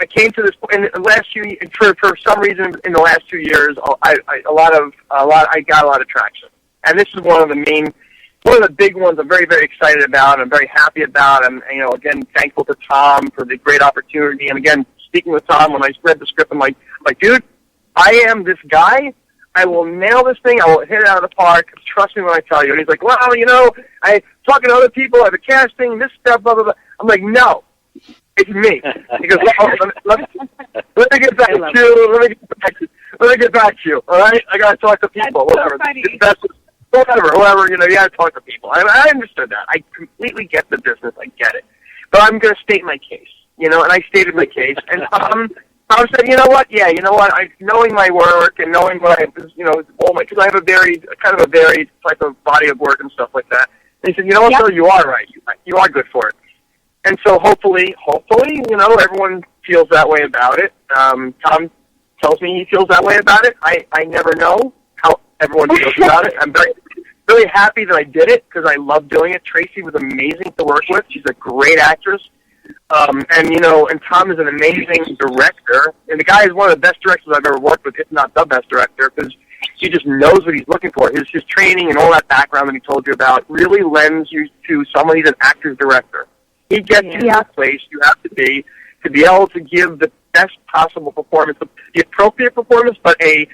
came to this point in the last few for some reason in the last 2 years. I got a lot of traction, and this is one of the big ones. I'm very, very excited about. I'm very happy about. I'm again thankful to Tom for the great opportunity. And again, speaking with Tom, when I read the script, I'm like, dude, I am this guy. I will nail this thing. I will hit it out of the park. Trust me when I tell you. And he's like, well, I talking to other people. I have a casting. This stuff, blah blah blah. I'm like, no. It's me. He goes, let me get back to you. Let me get back to you. All right, I gotta talk to people. Whatever. Whoever. You gotta talk to people. I understood that. I completely get the business. I get it. But I'm gonna state my case. And I stated my case. And Tom said, you know what? Yeah, you know what? Knowing my work and knowing what because I have a varied type of body of work and stuff like that. And he said, you know what, Bill, you are right. You are good for it. And so hopefully, everyone feels that way about it. Tom tells me he feels that way about it. I never know how everyone feels about it. I'm really happy that I did it because I love doing it. Tracey was amazing to work with. She's a great actress. And Tom is an amazing director. And the guy is one of the best directors I've ever worked with, if not the best director, because he just knows what he's looking for. His training and all that background that he told you about really lends you to someone who's an actor's director. He gets you to the place you have to be able to give the best possible performance, the appropriate performance, but a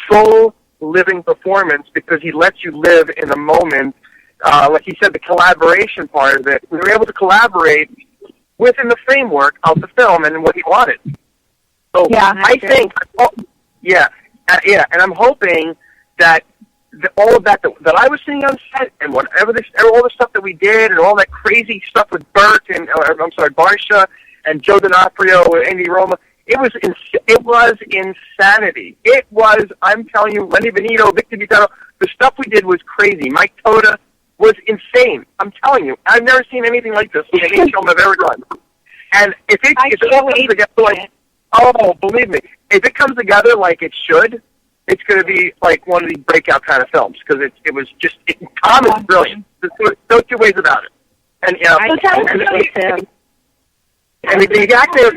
full living performance because he lets you live in the moment. Like he said, the collaboration part of it, we were able to collaborate within the framework of the film and what he wanted. So I think, and I'm hoping that all of that I was seeing on set and all the stuff that we did and all that crazy stuff with Bert and Barsha and Joe D'Onofrio and Andy Roma, it was insanity. It was, I'm telling you, Lenny Benito, Victor Butano, the stuff we did was crazy. Mike Toda was insane. I'm telling you, I've never seen anything like this in any film I've ever done. And if it all comes together believe me, if it comes together like it should, it's going to be like one of these breakout kind of films because it was just Tom is brilliant. There's no two ways about it. And the actor.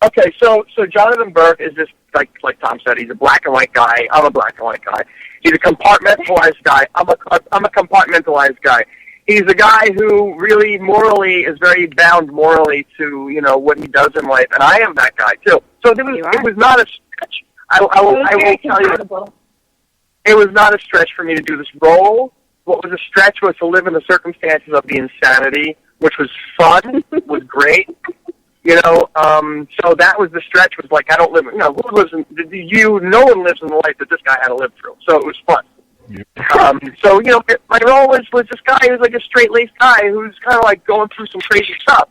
Okay, so Jonathan Burke is this like Tom said, he's a black and white guy. I'm a black and white guy. He's a compartmentalized guy. I'm a compartmentalized guy. He's a guy who really morally is very bound morally to what he does in life, and I am that guy too. So it was not a stretch. I will tell you, it was not a stretch for me to do this role. What was a stretch was to live in the circumstances of the insanity, which was fun, was great. So that was the stretch. Was like I don't live. No one lives in the life that this guy had to live through. So it was fun. My role was this guy who's like a straight-laced guy who's kind of like going through some crazy stuff.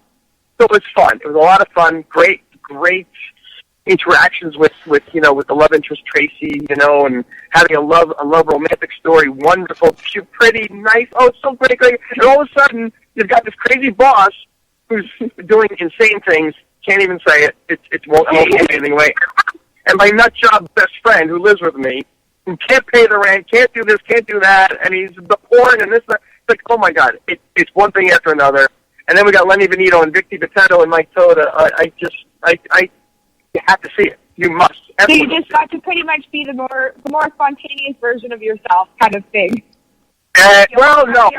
So it was fun. It was a lot of fun. Great interactions with the love interest Tracey, and having a love romantic story. Wonderful, cute, pretty, nice. Oh, it's so great. And all of a sudden, you've got this crazy boss who's doing insane things. Can't even say it. It won't give anything away. And my nutjob best friend who lives with me, who can't pay the rent, can't do this, can't do that, and he's the porn and this. It's like, oh my God, it's one thing after another. And then we got Lenny Benito and Victor Butano and Mike Toda. You have to see it. You must. So you just got to pretty much be the more spontaneous version of yourself, kind of thing. No.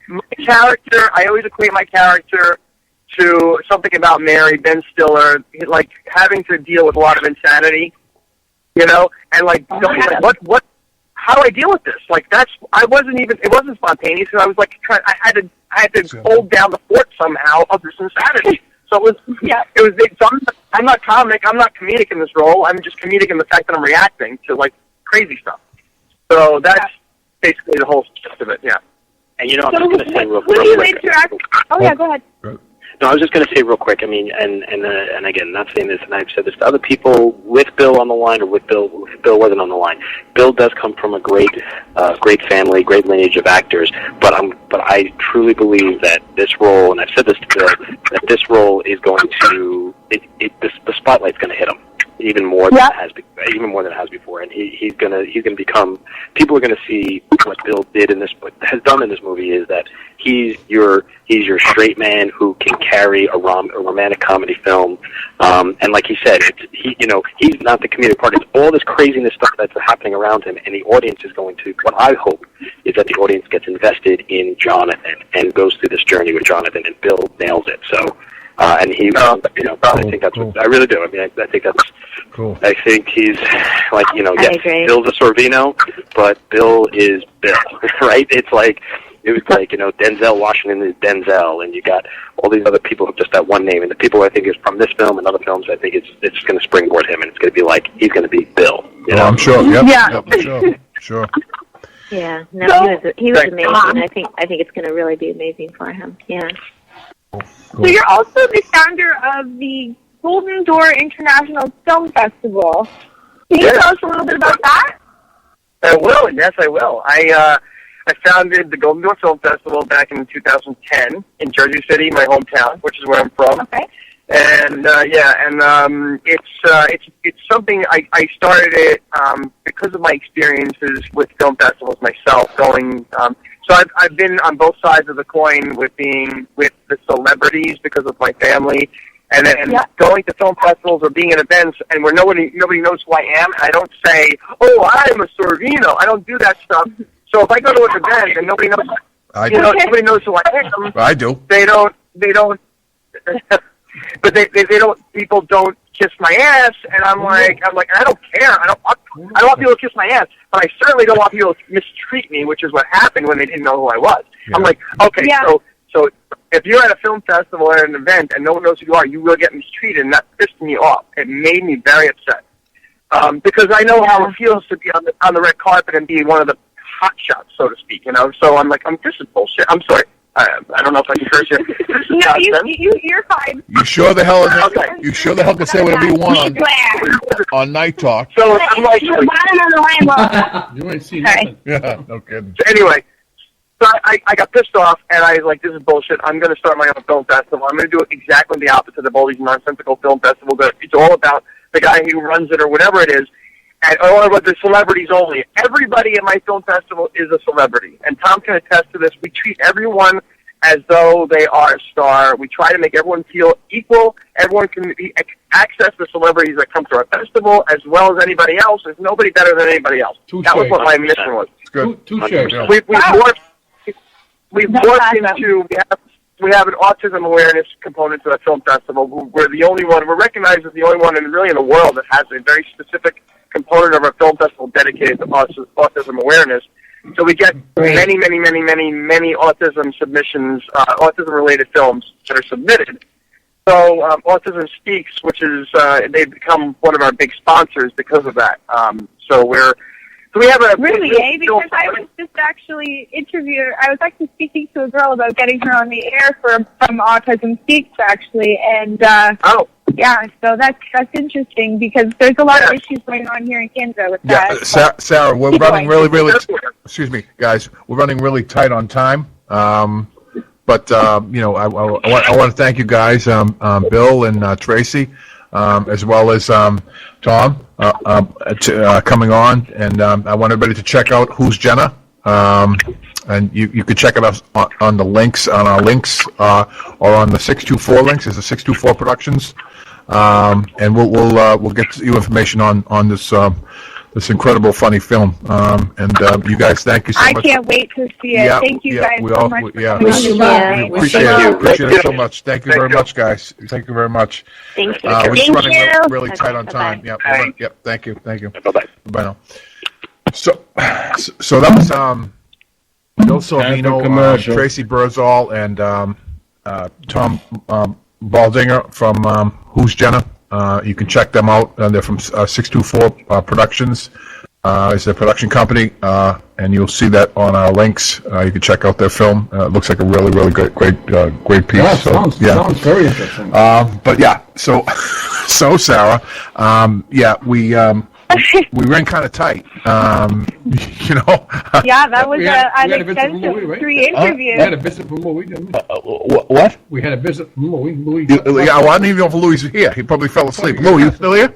My character, I always equate my character to something about Mary, Ben Stiller, like having to deal with a lot of insanity, and what? How do I deal with this? Like it wasn't spontaneous. I was like I had to hold down the fort somehow of this insanity. So I'm not comic. I'm not comedic in this role. I'm just comedic in the fact that I'm reacting to like crazy stuff. So that's basically the whole gist of it. Yeah. And I'm just going to say real quick. Oh yeah, go ahead. No, I was just going to say real quick. I mean, and again, not saying this, and I've said this to other people with Bill on the line, or with Bill wasn't on the line. Bill does come from a great family, great lineage of actors. But I truly believe that this role, and I've said this to Bill, that this role is going to the spotlight's going to hit him even more than it has before, and he's gonna become. People are gonna see what Bill did has done in this movie is that he's your straight man who can carry a romantic comedy film, and like he said, he's not the comedic part. It's all this craziness stuff that's happening around him, and the audience is going to. What I hope is that the audience gets invested in Jonathan and goes through this journey with Jonathan, and Bill nails it. So. And he, I think that's what I really do. I mean, I think that's cool. I think he's like, Bill's a Sorvino, but Bill is Bill, right? It was like, Denzel Washington is Denzel, and you got all these other people with just that one name. And the people I think is from this film and other films, I think it's going to springboard him, and it's going to be like he's going to be Bill. I'm sure. Yep, sure. Yeah, no, he was amazing. I think it's going to really be amazing for him. Yeah. Cool. So you're also the founder of the Golden Door International Film Festival. Can you tell us a little bit about that? I will. Yes, I will. I founded the Golden Door Film Festival back in 2010 in Jersey City, my hometown, which is where I'm from. Okay. And it's something I started it because of my experiences with film festivals myself. So I've been on both sides of the coin with being with the celebrities because of my family, and then going to film festivals or being at events and where nobody knows who I am. And I don't say, "Oh, I'm a Sorvino." I don't do that stuff. So if I go to an event and nobody knows, nobody knows who I am. I do. They don't. But they don't. People don't kiss my ass, and I'm like, I don't care. I don't want people to kiss my ass, but I certainly don't want people to mistreat me, which is what happened when they didn't know who I was. Yeah. I'm like, okay, so if you're at a film festival or an event and no one knows who you are, you will get mistreated, and that pissed me off. It made me very upset because I know how it feels to be on the red carpet and be one of the hot shots, so to speak. So I'm like, this is bullshit. I'm sorry. I don't know if I can curse here. No, you're fine. You sure the hell can say whatever you want on Night Talk. So I'm like, you ain't seen nothing. Yeah, no kidding. So anyway, so I got pissed off, and I was like, this is bullshit. I'm going to start my own film festival. I'm going to do it exactly the opposite of all these nonsensical film festivals. It's all about the guy who runs it or whatever it is. And all about the celebrities only. Everybody at my film festival is a celebrity. And Tom can attest to this. We treat everyone as though they are a star. We try to make everyone feel equal. Everyone can access the celebrities that come to our festival as well as anybody else. There's nobody better than anybody else. That was what my mission was. Good. We've worked into... We have an autism awareness component to the film festival. We're the only one. We're recognized as the only one really in the world that has a very specific component of our film festival dedicated to autism awareness. So we get many autism submissions, autism-related films that are submitted. So Autism Speaks, which is they've become one of our big sponsors because of that. So we have a because I was just actually I was actually speaking to a girl about getting her on the air from Autism Speaks actually, and so that's interesting because there's a lot of issues going on here in Canada with that. Sarah, we're running really. Excuse me, guys. We're running really tight on time. But I want to thank you guys, Bill and Tracey, as well as Tom, coming on, and I want everybody to check out Who's Jenna, and you can check it out on the links, on our links, or on the 624 links. It's the 624 Productions, and we'll get you information on this this incredible funny film, and you guys, thank you so much. I can't wait to see it. Thank you guys so much. We appreciate it so much. Thank you very much, guys. Thank you very much. Thank you. We're just running really tight on time. Yep. Thank you. Bye now. So that was Bill Sorvino, Tracey Birdsall, and Tom Baldinger from Who's Jenna. You can check them out. They're from 624 Productions. It's their production company, and you'll see that on our links. You can check out their film. It looks like a really great piece. Yeah, sounds very interesting. But yeah, so Sarah, we ran kind of tight. Yeah, that was an extensive 3 interviews. We had a visit from Louis, didn't we? What? We had a visit from Louis. I didn't even know if Louis is here. He probably fell asleep. Louis, you still here?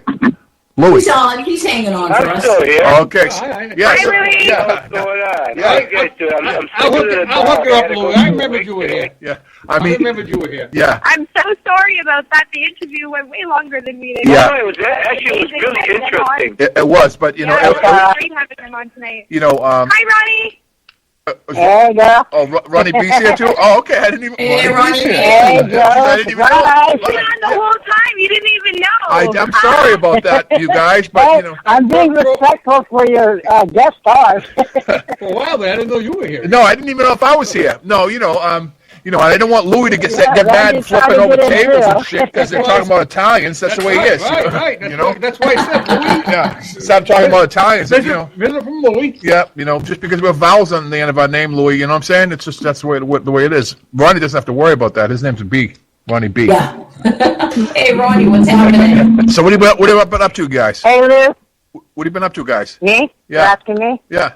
Louis. He's on. He's hanging on for us. I'm still here. Okay. Yeah. Hi, Louis. What's going on? How you guys doing? I'll hook you up, Louis. I remembered you were here. Yeah. I remembered you were here. Yeah. I'm so sorry about that. The interview went way longer than we did. Yeah. It was really interesting. It was, but it was great having him on tonight. Hi, Ronny. Hey, girl. Oh, Ronny B's here too? Oh, okay. I didn't even... Hey, Ronny. Hey, girl. I didn't even know. You've been on the whole time. You didn't even know. I'm sorry about that, you guys, but, I'm being respectful for your guest stars. For a while there, I didn't know you were here. No, I didn't even know if I was here. No, I didn't want Louis to get mad and flipping over tables and shit because they're talking about Italians. That's the way he is. Right. That's why I said Louis. Yeah. Stop talking about Italians. Visit from Louis. Yeah. Just because we have vowels on the end of our name, Louis. You know what I'm saying? It's just that's the way it is. Ronny doesn't have to worry about that. His name's B. Ronny B. Yeah. Hey, Ronny, what's happening? So what have you been up to, guys? Hey, Lou. What have you been up to, guys? Me? Yeah. You're asking me? Yeah.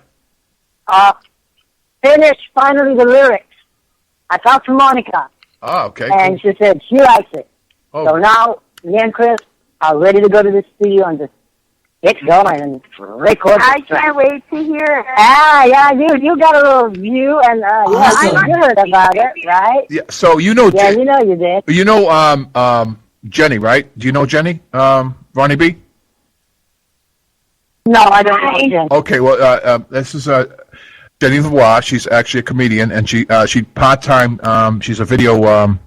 Finished finally the lyrics. I talked to Monica. Oh, okay. And Cool. she said she likes it. Oh. So now, me and Chris are ready to go to the studio and just get going and record. I can't wait to hear it. Yeah, you got a little view, and Awesome. you heard about it, right? Yeah. So you know. Yeah, you know you did. You know, Jenny, right? Do you know Jenny? Ronny B. No, I don't know. Jen. Okay. Well, this is Jenny Voie. She's actually a comedian, and she part-time. She's a video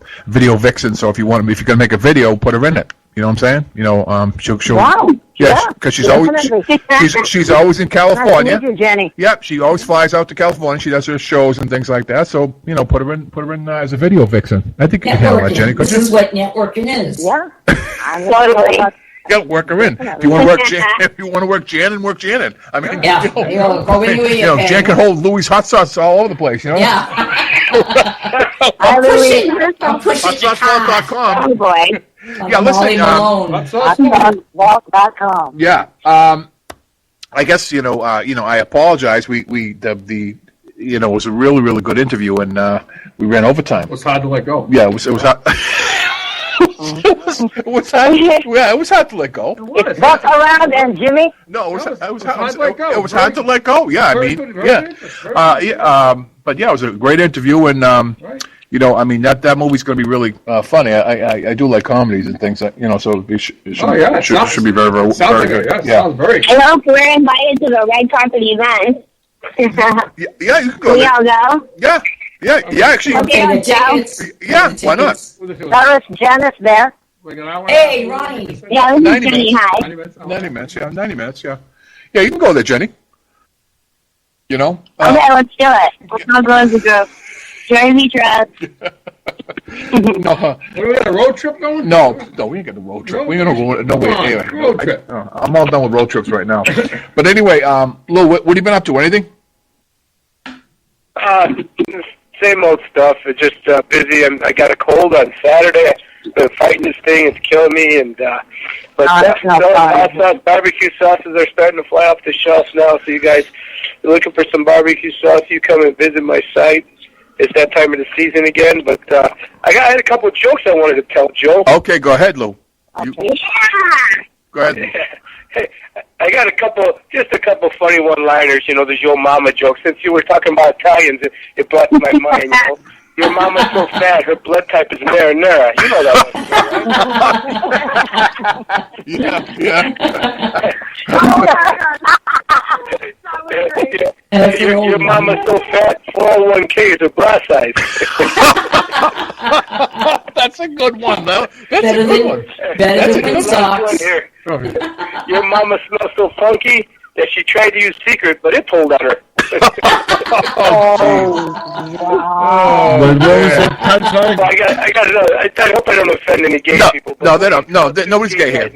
vixen. So if you're gonna make a video, put her in it. You know what I'm saying? You know, she'll. Wow. Yes, because she's always she's always in California. Nice to meet you, Jenny. Yep, she always flies out to California. She does her shows and things like that. So you know, put her in as a video vixen. I think you can handle that, Jenny. This is what networking is. Yeah. Totally. You got to work her in. If you want to work Jan, work Janet. I mean, Yeah. Jan can hold Louis hot sauce all over the place. You know. Yeah. I'm pushing HotSauceVault.com. Oh boy. Yeah, listen. HotSauceVault.com. Yeah. I guess you know. I apologize. We it was a really, really good interview, and we ran overtime. It was hard to let go. Yeah, it was hard. it was hard. Yeah, it was hard to let go. Walk around and Jimmy. No, it was hard to let go. It was hard to let go. Yeah, I mean, yeah. But yeah, it was a great interview, and you know, I mean that movie's going to be really funny. I do like comedies and things, that, you know, so it should be very, very, very good. Yeah. Sounds very I hope we're invited to the red carpet event. Yeah, you can go. We all go. Yeah. Actually. Okay, let's go. Yeah, why not? Sarah's Janice there. Hey, Ronny. Yeah, this 90 is Jenny. minutes. Hi. 90 minutes. Yeah, 90 minutes. Yeah. Yeah, you can go there, Jenny. You know. Okay, let's do it. We'll go as a group. Jersey truck. No. We got a road trip going? No, we ain't got a road trip. We ain't gonna go. No way. Anyway, road trip. I'm all done with road trips right now. But anyway, Lou, what have you been up to? Anything? Same old stuff. It's just busy. I got a cold on Saturday. I've been fighting this thing. It's killing me. And hot sauce, barbecue sauces are starting to fly off the shelves now. So you guys are looking for some barbecue sauce, you come and visit my site. It's that time of the season again. But I had a couple of jokes I wanted to tell Joe. Okay, go ahead, Lou. Go ahead. Hey, I got a couple funny one-liners. You know, there's your mama joke. Since you were talking about Italians, it brought to my mind. You know, your mama's so fat, her blood type is marinara. You know that one, right? Your mama's so fat, 401k is her bra size. That's a good one, though. That's Better a good one. Better than socks. Your mama smells so funky that she tried to use secret, but it pulled on her. I got another. I hope I don't offend any gay people. No, they don't. No, nobody's gay here.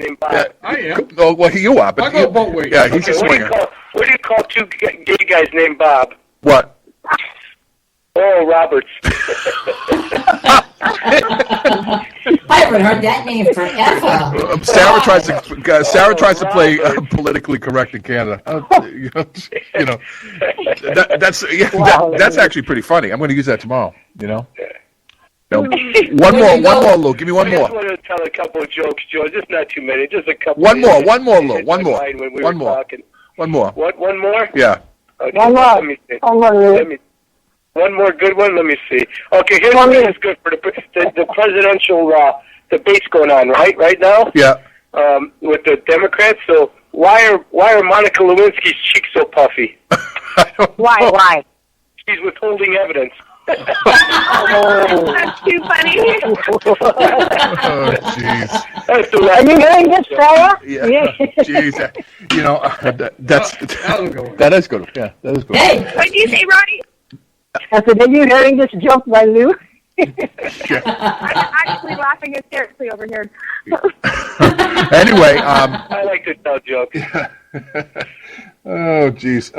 I am. Oh, well, you are, but I go both ways. Yeah, he's a swinger. What do you call two gay guys named Bob? What? Oral Roberts. I haven't heard that name forever. Sarah tries to play politically correct in Canada. You know, that's actually pretty funny. I'm going to use that tomorrow. You know. One more, Lou. Give me one more. I just want to tell a couple of jokes, Joe. Just not too many. Just a couple. One more, Lou. One more. One more. What? One more? Yeah. Okay, let me see. One more good one. Let me see. Okay, here's one that's good for the presidential debates going on right now. Yeah. With the Democrats. So why are Monica Lewinsky's cheeks so puffy? Why? She's withholding evidence. Oh, that's too funny. Oh, jeez. Are you hearing this, Sarah? Yeah. Jeez. You know, that is good. Yeah, that is good. Hey, what did you say, Ronny? I said, are you hearing this joke by Lou? I'm actually laughing hysterically over here. Anyway, I like to tell jokes. Oh, jeez.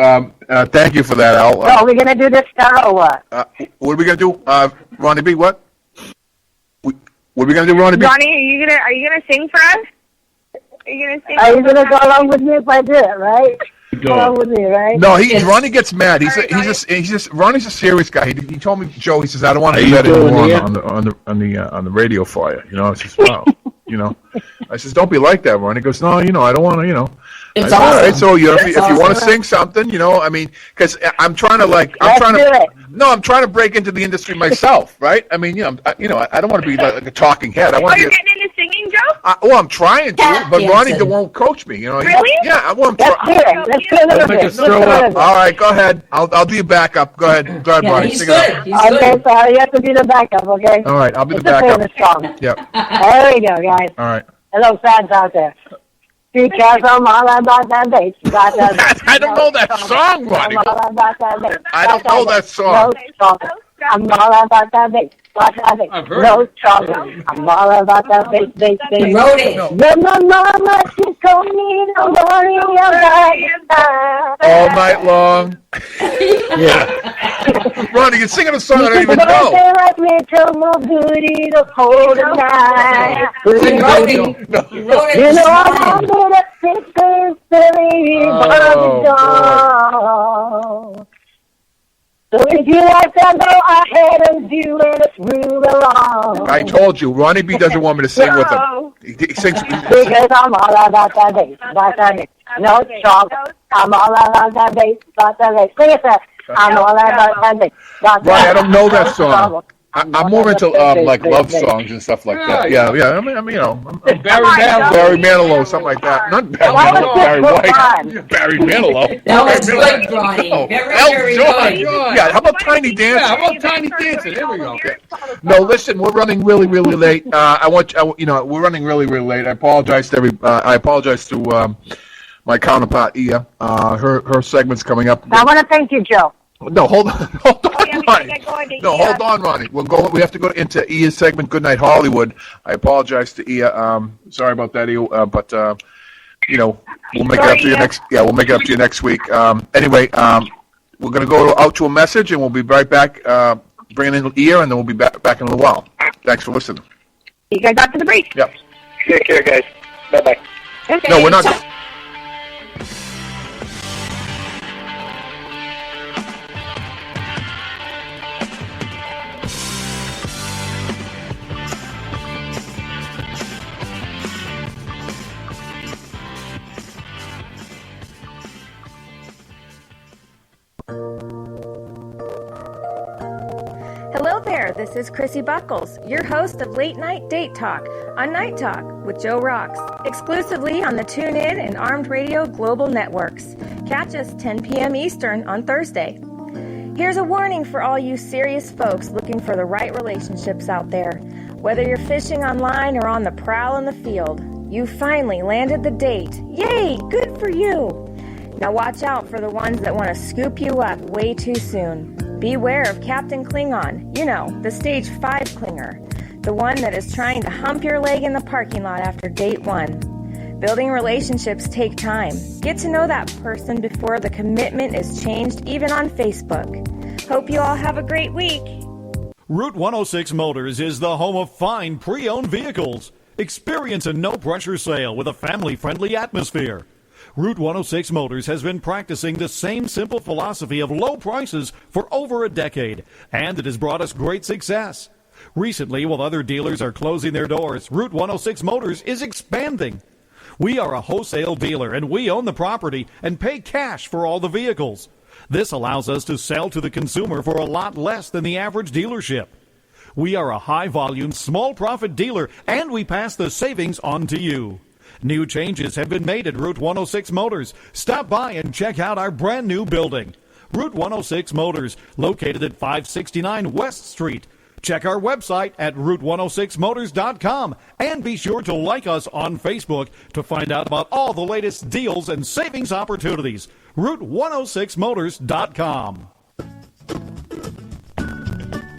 Thank you for that, Al. So are we going to do this, Sarah, or what? What are we going to do? Ronny B, what? What are we gonna do, Ronny? Ronny, are you gonna sing for us? Are you gonna sing? Are you gonna go along with me if I do it, right? Go along with me, right? No, Ronny gets mad. Ronny's a serious guy. He told me, Joe. He says, I don't want to do that anymore on the radio for you. You know, I says, wow. You know, I says, don't be like that, Ronny. He goes, no, you know, I don't want to. You know. It's awesome. All right, so if you want to sing something, you know, I mean, because I'm trying to I'm trying to break into the industry myself, right? I mean, I don't want to be like a talking head. I want you're getting into singing, Joe? I'm trying to, but Ronny won't coach me. You know, really? Yeah, I'm trying. Let's do it. All right, go ahead. I'll do your backup. Go ahead, Ronny. He's sing good. it up. He's good. Okay, so you have to be the backup, okay? All right, I'll be the It's a famous backup. song. Yep. There we go, guys. All right. Hello, fans out there. Because I'm all about that bass. I don't know that song, Ronny. I'm all about that bass. I don't know that song. No trouble. I'm all about that bass. No trouble. I'm all about that bass. You wrote it. When my mama, she told me to worry about it. All night long. Yeah. Ronny, you're singing a song I don't even know. Like me till no goody to hold a night. You wrote it. You wrote it. You know I'm a bit sick and silly, but so if you like to go ahead and do it, let's move along. I told you, Ronny B doesn't want me to sing with him. He sings. Because I'm all about that bass, No trouble. I'm all about that bass, Sing it, sir. I'm all about that bass. Ronny, I don't know that song. I'm more into like love songs and stuff like that. Yeah. I mean, you know, Barry Manilow, something like that. Not Barry Manilow, Barry White. Barry Manilow. That was good, Ronny. Very good. Yeah, how about Tiny Dancing? Yeah, how about Tiny Dancing? There we go. No, listen, we're running really, really late. We're running really, really late. I apologize to my counterpart, Ia. Her segment's coming up. I want to thank you, Joe. No, hold on, Ronny. No, hold on, Ronny. We have to go into Ia's segment, Goodnight Hollywood. I apologize to Ia. Sorry about that, Ia. But we'll make it up to you next. Yeah, we'll make it up to you next week. Anyway, we're gonna go out to a message, and we'll be right back. Bringing in Ia, and then we'll be back in a little while. Thanks for listening. You guys after the break? Yep. Take care, guys. Bye-bye. Okay. No, we're not. Hello there, this is Chrissy Buckles, your host of Late Night Date Talk on Night Talk with JoeRoxx, exclusively on the TuneIn and Armed Radio Global Networks. Catch us 10 p.m. Eastern on Thursday. Here's a warning for all you serious folks looking for the right relationships out there. Whether you're fishing online or on the prowl in the field, you finally landed the date. Yay, good for you! Now watch out for the ones that want to scoop you up way too soon. Beware of Captain Klingon, you know, the stage 5 clinger, the one that is trying to hump your leg in the parking lot after date 1. Building relationships take time. Get to know that person before the commitment is changed, even on Facebook. Hope you all have a great week. Route 106 Motors is the home of fine pre-owned vehicles. Experience a no-pressure sale with a family-friendly atmosphere. Route 106 Motors has been practicing the same simple philosophy of low prices for over a decade, and it has brought us great success. Recently, while other dealers are closing their doors, Route 106 Motors is expanding. We are a wholesale dealer, and we own the property and pay cash for all the vehicles. This allows us to sell to the consumer for a lot less than the average dealership. We are a high-volume, small-profit dealer, and we pass the savings on to you. New changes have been made at Route 106 Motors. Stop by and check out our brand new building. Route 106 Motors, located at 569 West Street. Check our website at route106motors.com and be sure to like us on Facebook to find out about all the latest deals and savings opportunities. route106motors.com.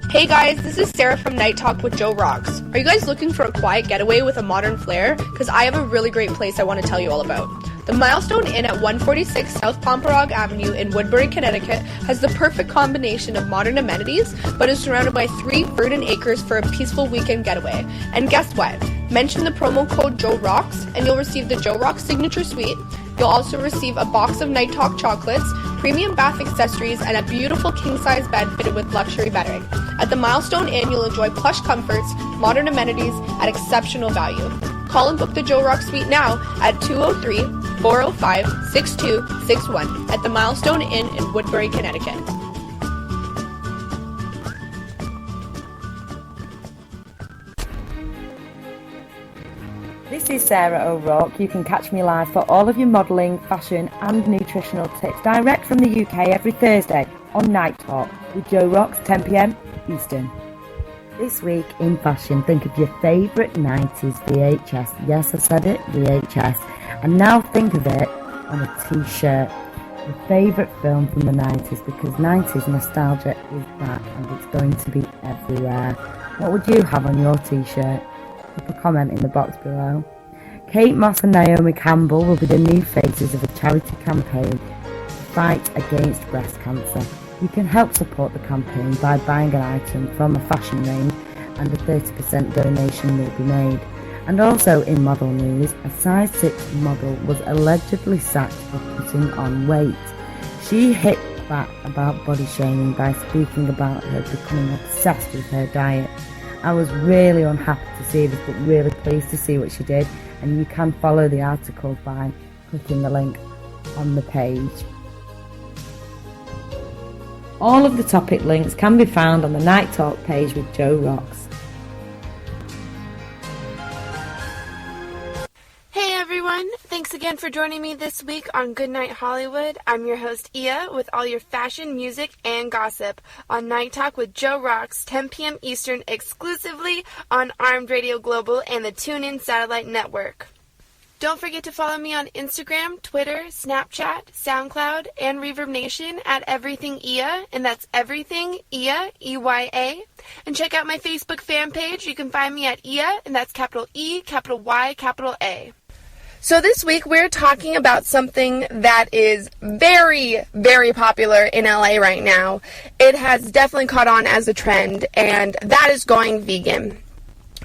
Hey guys, this is Sara from Night Talk with JoeRoxx. Are you guys looking for a quiet getaway with a modern flair? Because I have a really great place I want to tell you all about. The Milestone Inn at 146 South Pomperaug Avenue in Woodbury, Connecticut has the perfect combination of modern amenities, but is surrounded by 3 verdant acres for a peaceful weekend getaway. And guess what? Mention the promo code JoeRoxx and you'll receive the JoeRoxx Signature Suite. You'll also receive a box of Night Talk chocolates, premium bath accessories, and a beautiful king-size bed fitted with luxury bedding. At the Milestone Inn, you'll enjoy plush comforts, modern amenities at exceptional value. Call and book the JoeRoxx Suite now at 203-405-6261 at the Milestone Inn in Woodbury, Connecticut. This is Sara O'Rourke. You can catch me live for all of your modelling, fashion and nutritional tips direct from the UK every Thursday on Night Talk with JoeRoxx, 10 p.m. Eastern. This week in fashion, think of your favourite 90s VHS. Yes, I said it, VHS. And now think of it on a t-shirt. Your favourite film from the 90s, because 90s nostalgia is back and it's going to be everywhere. What would you have on your t-shirt? Put a comment in the box below. Kate Moss and Naomi Campbell will be the new faces of a charity campaign to fight against breast cancer. You can help support the campaign by buying an item from a fashion range and a 30% donation will be made. And also in model news, a size 6 model was allegedly sacked for putting on weight. She hit back about body shaming by speaking about her becoming obsessed with her diet. I was really unhappy to see this, but really pleased to see what she did, and you can follow the article by clicking the link on the page. All of the topic links can be found on the Night Talk page with JoeRoxx. Hey everyone, thanks again for joining me this week on Goodnight Hollywood. I'm your host Ia with all your fashion, music, and gossip on Night Talk with JoeRoxx, 10 p.m. Eastern, exclusively on Armed Radio Global and the TuneIn Satellite Network. Don't forget to follow me on Instagram, Twitter, Snapchat, SoundCloud, and Reverb Nation at Everything Ia, and that's Everything Ia, EYA. And check out my Facebook fan page. You can find me at Ia, and that's capital E, capital Y, capital A. So this week we're talking about something that is very, very popular in LA right now. It has definitely caught on as a trend, and that is going vegan.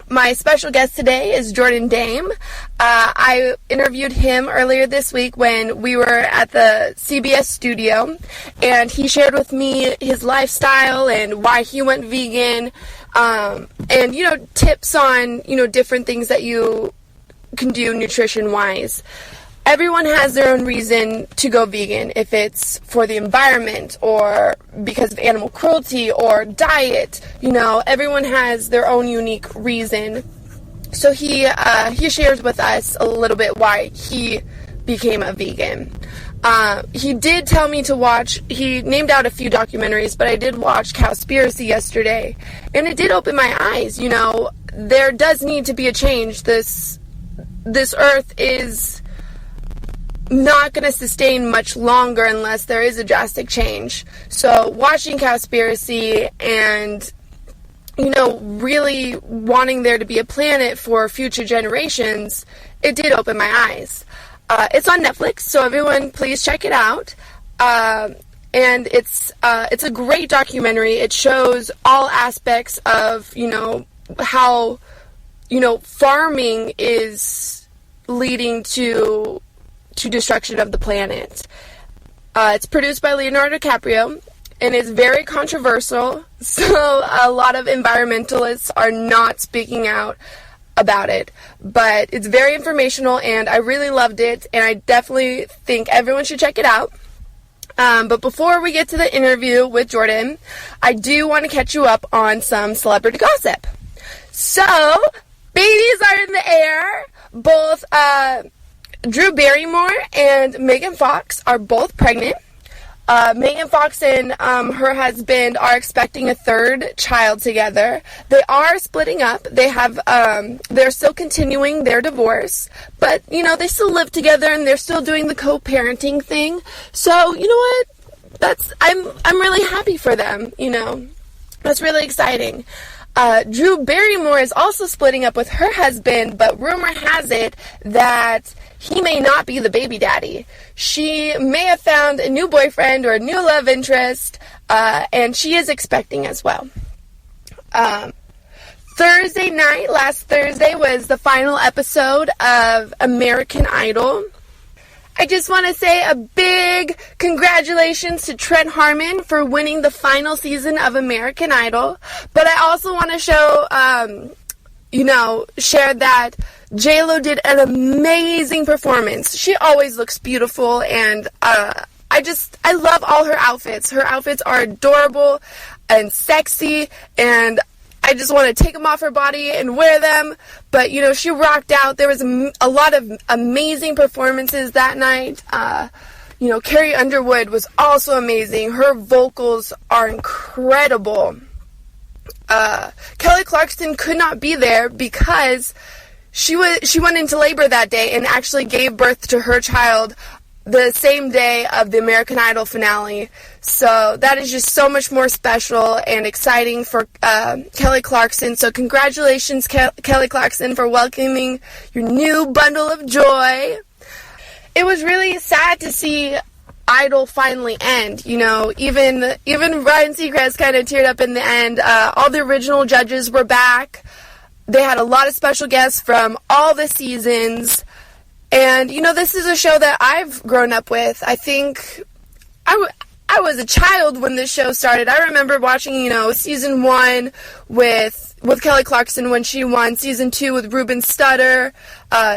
My special guest today is Jordan DAEM. I interviewed him earlier this week when we were at the CBS studio, and he shared with me his lifestyle and why he went vegan, and, you know, tips on, you know, different things that you can do nutrition-wise. Everyone has their own reason to go vegan, if it's for the environment or because of animal cruelty or diet. You know, everyone has their own unique reason. So he shares with us a little bit why he became a vegan. He did tell me to watch, he named out a few documentaries, but I did watch Cowspiracy yesterday, and it did open my eyes. You know, there does need to be a change. This earth is not going to sustain much longer unless there is a drastic change. So watching Cowspiracy and, you know, really wanting there to be a planet for future generations, it did open my eyes. It's on Netflix, so everyone please check it out. And it's a great documentary. It shows all aspects of, you know, how, you know, farming is leading to destruction of the planet. It's produced by Leonardo DiCaprio, and it's very controversial, so a lot of environmentalists are not speaking out about it. But it's very informational, and I really loved it, and I definitely think everyone should check it out. But before we get to the interview with Jordan, I do want to catch you up on some celebrity gossip. So, babies are in the air. Both Drew Barrymore and Megan Fox are both pregnant. Megan Fox and her husband are expecting a third child together. They are splitting up. They have they're still continuing their divorce, but you know, they still live together and they're still doing the co-parenting thing. So, you know what? I'm really happy for them, you know. That's really exciting. Drew Barrymore is also splitting up with her husband, but rumor has it that he may not be the baby daddy. She may have found a new boyfriend or a new love interest, and she is expecting as well. Thursday night, last Thursday, was the final episode of American Idol. I just want to say a big congratulations to Trent Harmon for winning the final season of American Idol. But I also want to show, share that J-Lo did an amazing performance. She always looks beautiful, and I love all her outfits. Her outfits are adorable and sexy, and I just want to take them off her body and wear them. But, she rocked out. There was a lot of amazing performances that night. Carrie Underwood was also amazing. Her vocals are incredible. Kelly Clarkson could not be there because she went into labor that day and actually gave birth to her child the same day of the American Idol finale. So that is just so much more special and exciting for Kelly Clarkson. So congratulations, Kelly Clarkson, for welcoming your new bundle of joy. It was really sad to see Idol finally end. Even Ryan Seacrest kind of teared up in the end. All the original judges were back. They had a lot of special guests from all the seasons. And, this is a show that I've grown up with. I think I was a child when this show started. I remember watching, season 1 with Kelly Clarkson when she won, season 2 with Ruben Studdard,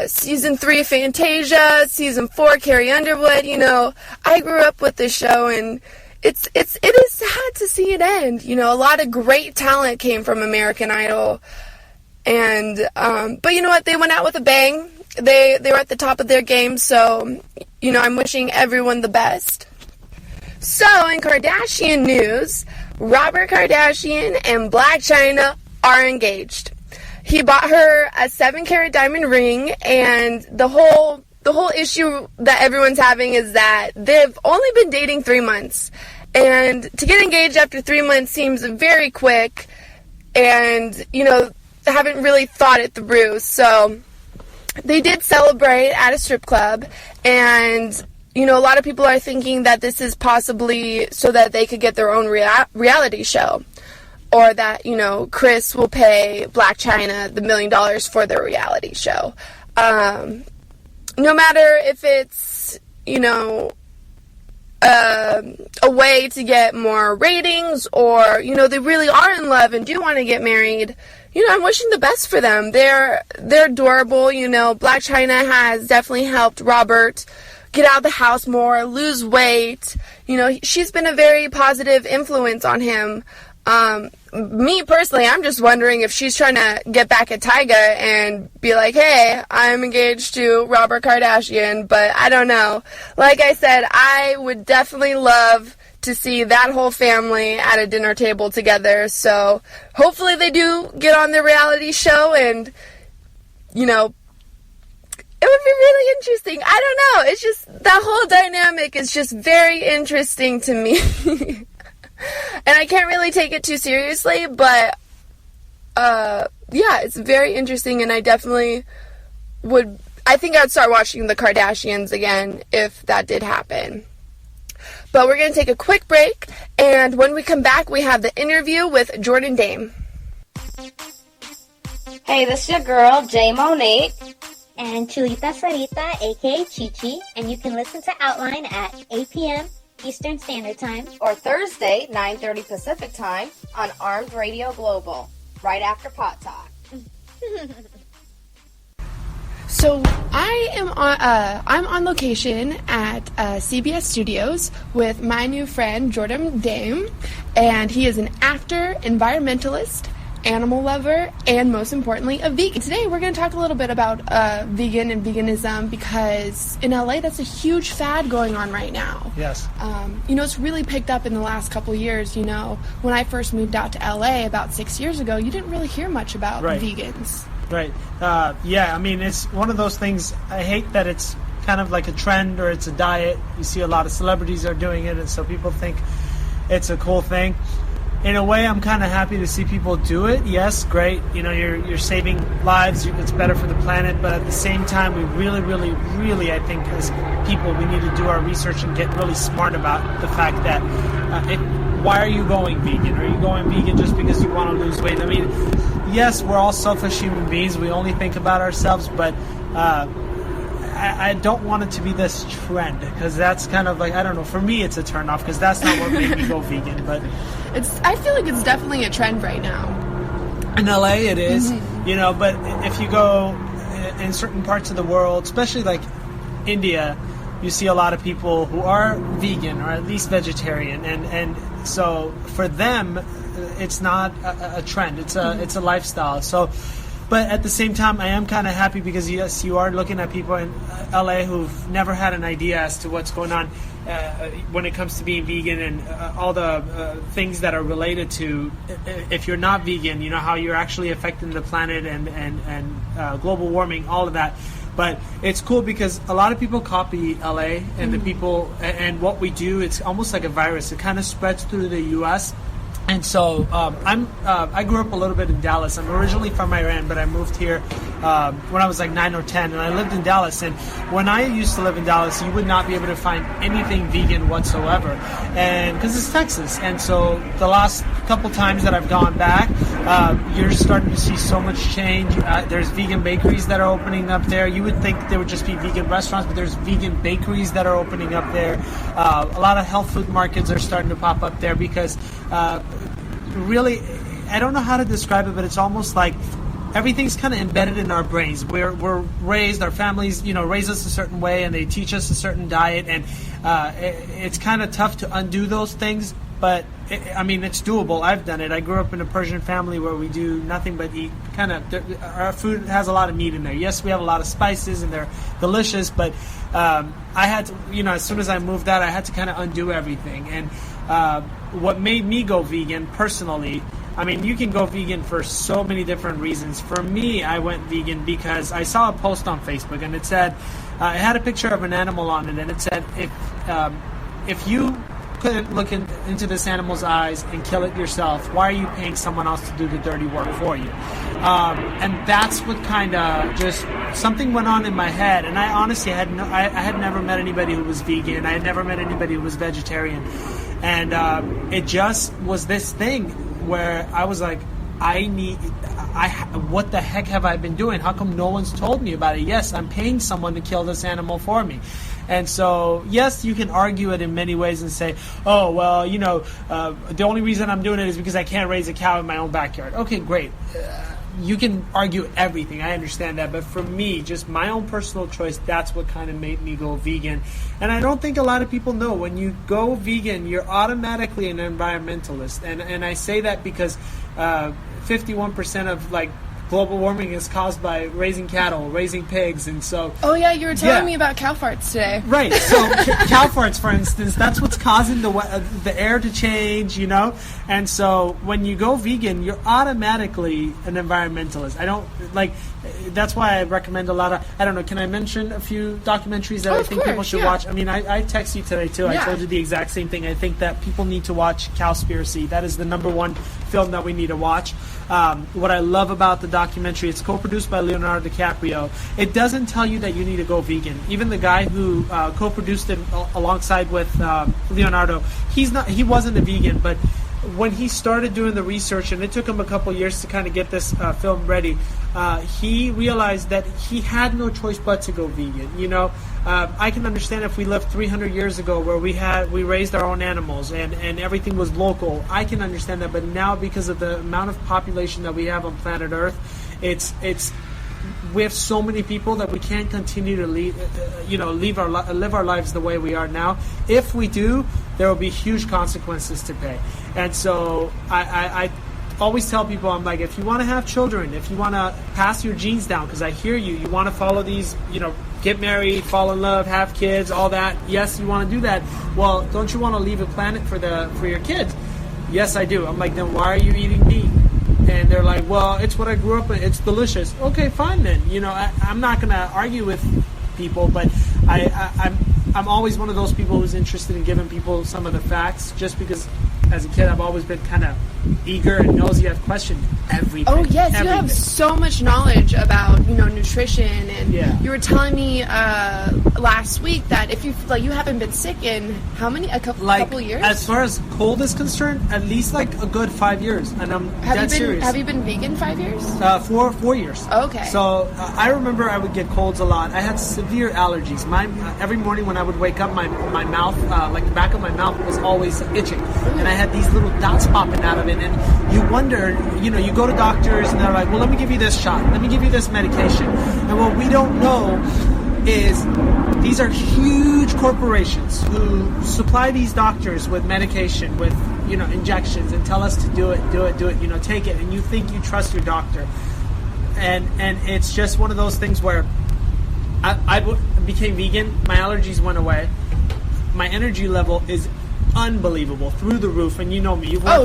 season 3 Fantasia, season 4 Carrie Underwood. I grew up with this show, and it is sad to see it end. A lot of great talent came from American Idol. And, but you know what? They went out with a bang. They were at the top of their game, so, I'm wishing everyone the best. So, in Kardashian news, Robert Kardashian and Blac Chyna are engaged. He bought her a 7-carat diamond ring, and the whole issue that everyone's having is that they've only been dating 3 months. And to get engaged after 3 months seems very quick, and, haven't really thought it through. So they did celebrate at a strip club, and a lot of people are thinking that this is possibly so that they could get their own reality show, or that Chris will pay Blac Chyna the $1 million for their reality show. No matter if it's a way to get more ratings, or they really are in love and do want to get married, I'm wishing the best for them. They're adorable. Blac Chyna has definitely helped Robert get out of the house more, lose weight. She's been a very positive influence on him. Me personally, I'm just wondering if she's trying to get back at Tyga and be like, hey, I'm engaged to Robert Kardashian, but I don't know. Like I said, I would definitely love to see that whole family at a dinner table together. So hopefully they do get on the reality show, and, it would be really interesting. I don't know. It's just, that whole dynamic is just very interesting to me. And I can't really take it too seriously, but, it's very interesting, and I definitely I think I'd start watching the Kardashians again if that did happen. But we're going to take a quick break, and when we come back, we have the interview with Jordan Dame. Hey, this is your girl, J Monique. And Chulita Sarita, a.k.a. Chichi. And you can listen to Outline at 8 p.m. Eastern Standard Time. Or Thursday, 9:30 Pacific Time on Armed Radio Global, right after Pot Talk. So I'm on location at CBS Studios with my new friend Jordan Dame, and he is an actor, environmentalist, animal lover, and most importantly, a vegan. Today we're going to talk a little bit about vegan and veganism, because in LA that's a huge fad going on right now. Yes. It's really picked up in the last couple of years. When I first moved out to LA about 6 years ago, you didn't really hear much about vegans. Right. It's one of those things. I hate that it's kind of like a trend or it's a diet. You see a lot of celebrities are doing it, and so people think it's a cool thing. in a way, I'm kind of happy to see people do it. Yes, great. You know, you're saving lives. It's better for the planet. But at the same time, we really, I think, as people, we need to do our research and get really smart about the fact that why are you going vegan? Are you going vegan just because you want to lose weight? I mean, yes, we're all selfish human beings. We only think about ourselves. But I don't want it to be this trend, because that's kind of like, I don't know, for me it's a turn off, because that's not what made me go vegan. But I feel like it's definitely a trend right now. In LA it is, you know, but if you go in certain parts of the world, especially like India, you see a lot of people who are vegan or at least vegetarian, and so for them it's not a trend, it's a lifestyle. So, but at the same time, I am kind of happy, because yes, you are looking at people in LA who've never had an idea as to what's going on when it comes to being vegan, and all the things that are related to, if you're not vegan, you know, how you're actually affecting the planet and global warming, all of that. But it's cool because a lot of people copy LA and the people and what we do. It's almost like a virus. It kind of spreads through the U.S. And so I grew up a little bit in Dallas. I'm originally from Iran, but I moved here when I was like 9 or 10, and I lived in Dallas. And when I used to live in Dallas, you would not be able to find anything vegan whatsoever, and because it's Texas. And so the last couple times that I've gone back, you're starting to see so much change. There's vegan bakeries that are opening up there. You would think there would just be vegan restaurants, but there's vegan bakeries that are opening up there. A lot of health food markets are starting to pop up there, because really, I don't know how to describe it, but it's almost like everything's kind of embedded in our brains. We're raised, our families, you know, raise us a certain way, and they teach us a certain diet, and it's kind of tough to undo those things. But I mean, it's doable. I've done it. I grew up in a Persian family where we do nothing but eat. Our food has a lot of meat in there. Yes, we have a lot of spices, and they're delicious. But I had to, you know, as soon as I moved out, I had to kind of undo everything. And what made me go vegan personally, I mean, you can go vegan for so many different reasons. For me, I went vegan because I saw a post on Facebook, and it said, it had a picture of an animal on it, and it said, if you couldn't look into this animal's eyes and kill it yourself, why are you paying someone else to do the dirty work for you? And that's what kind of just, something went on in my head. And I honestly I had never met anybody who was vegan. I had never met anybody who was vegetarian. And it just was this thing where I was like, what the heck have I been doing? How come no one's told me about it? Yes, I'm paying someone to kill this animal for me. And so, yes, you can argue it in many ways and say, oh, well, you know, the only reason I'm doing it is because I can't raise a cow in my own backyard. Okay, great. You can argue everything. I understand that. But for me, just my own personal choice, that's what kind of made me go vegan. And I don't think a lot of people know, when you go vegan, you're automatically an environmentalist. And I say that because 51% of, like, global warming is caused by raising cattle, raising pigs, and so... Oh, yeah, you were telling me about cow farts today. Right, so cow farts, for instance, that's what's causing the air to change, you know? And so when you go vegan, you're automatically an environmentalist. I don't, like, that's why I recommend a lot of... I don't know, can I mention a few documentaries that I think people should watch? I mean, I text you today, too. I told you the exact same thing. I think that people need to watch Cowspiracy. That is the #1 film that we need to watch. What I love about the documentary, it's co-produced by Leonardo DiCaprio. It doesn't tell you that you need to go vegan. Even the guy who co-produced it alongside with Leonardo, he wasn't a vegan, but when he started doing the research, and it took him a couple years to kind of get this film ready, he realized that he had no choice but to go vegan. You know, I can understand if we lived 300 years ago where we raised our own animals and everything was local. I can understand that, but now because of the amount of population that we have on planet Earth, we have so many people that we can't continue to live our lives the way we are now. If we do, there will be huge consequences to pay. And so I always tell people, I'm like, if you want to have children, if you want to pass your genes down, because I hear you want to follow these, you know, get married, fall in love, have kids, all that. Yes, you want to do that. Well, don't you want to leave a planet for your kids? Yes, I do. I'm like, then why are you eating meat? And they're like, well, it's what I grew up with. It's delicious. Okay, fine then. You know, I'm not going to argue with people, but I'm always one of those people who's interested in giving people some of the facts, just because as a kid, I've always been kind of eager and nosy. I've questioned everything. Oh yes, everything. You have so much knowledge about nutrition, and you were telling me last week that if you haven't been sick in how many a couple years? As far as cold is concerned, at least like a good 5 years, and I'm dead serious. Have you been vegan 5 years? 4 years. Okay. So I remember I would get colds a lot. I had severe allergies. Every morning when I would wake up, my mouth, like the back of my mouth, was always itching, and I had these little dots popping out of it. And you wonder, you go to doctors and they're like, well, let me give you this shot, let me give you this medication. And what we don't know is these are huge corporations who supply these doctors with medication, with injections, and tell us to do it, take it, and you think you trust your doctor. And it's just one of those things where I became vegan, my allergies went away, my energy level is unbelievable, through the roof, and you know me. You have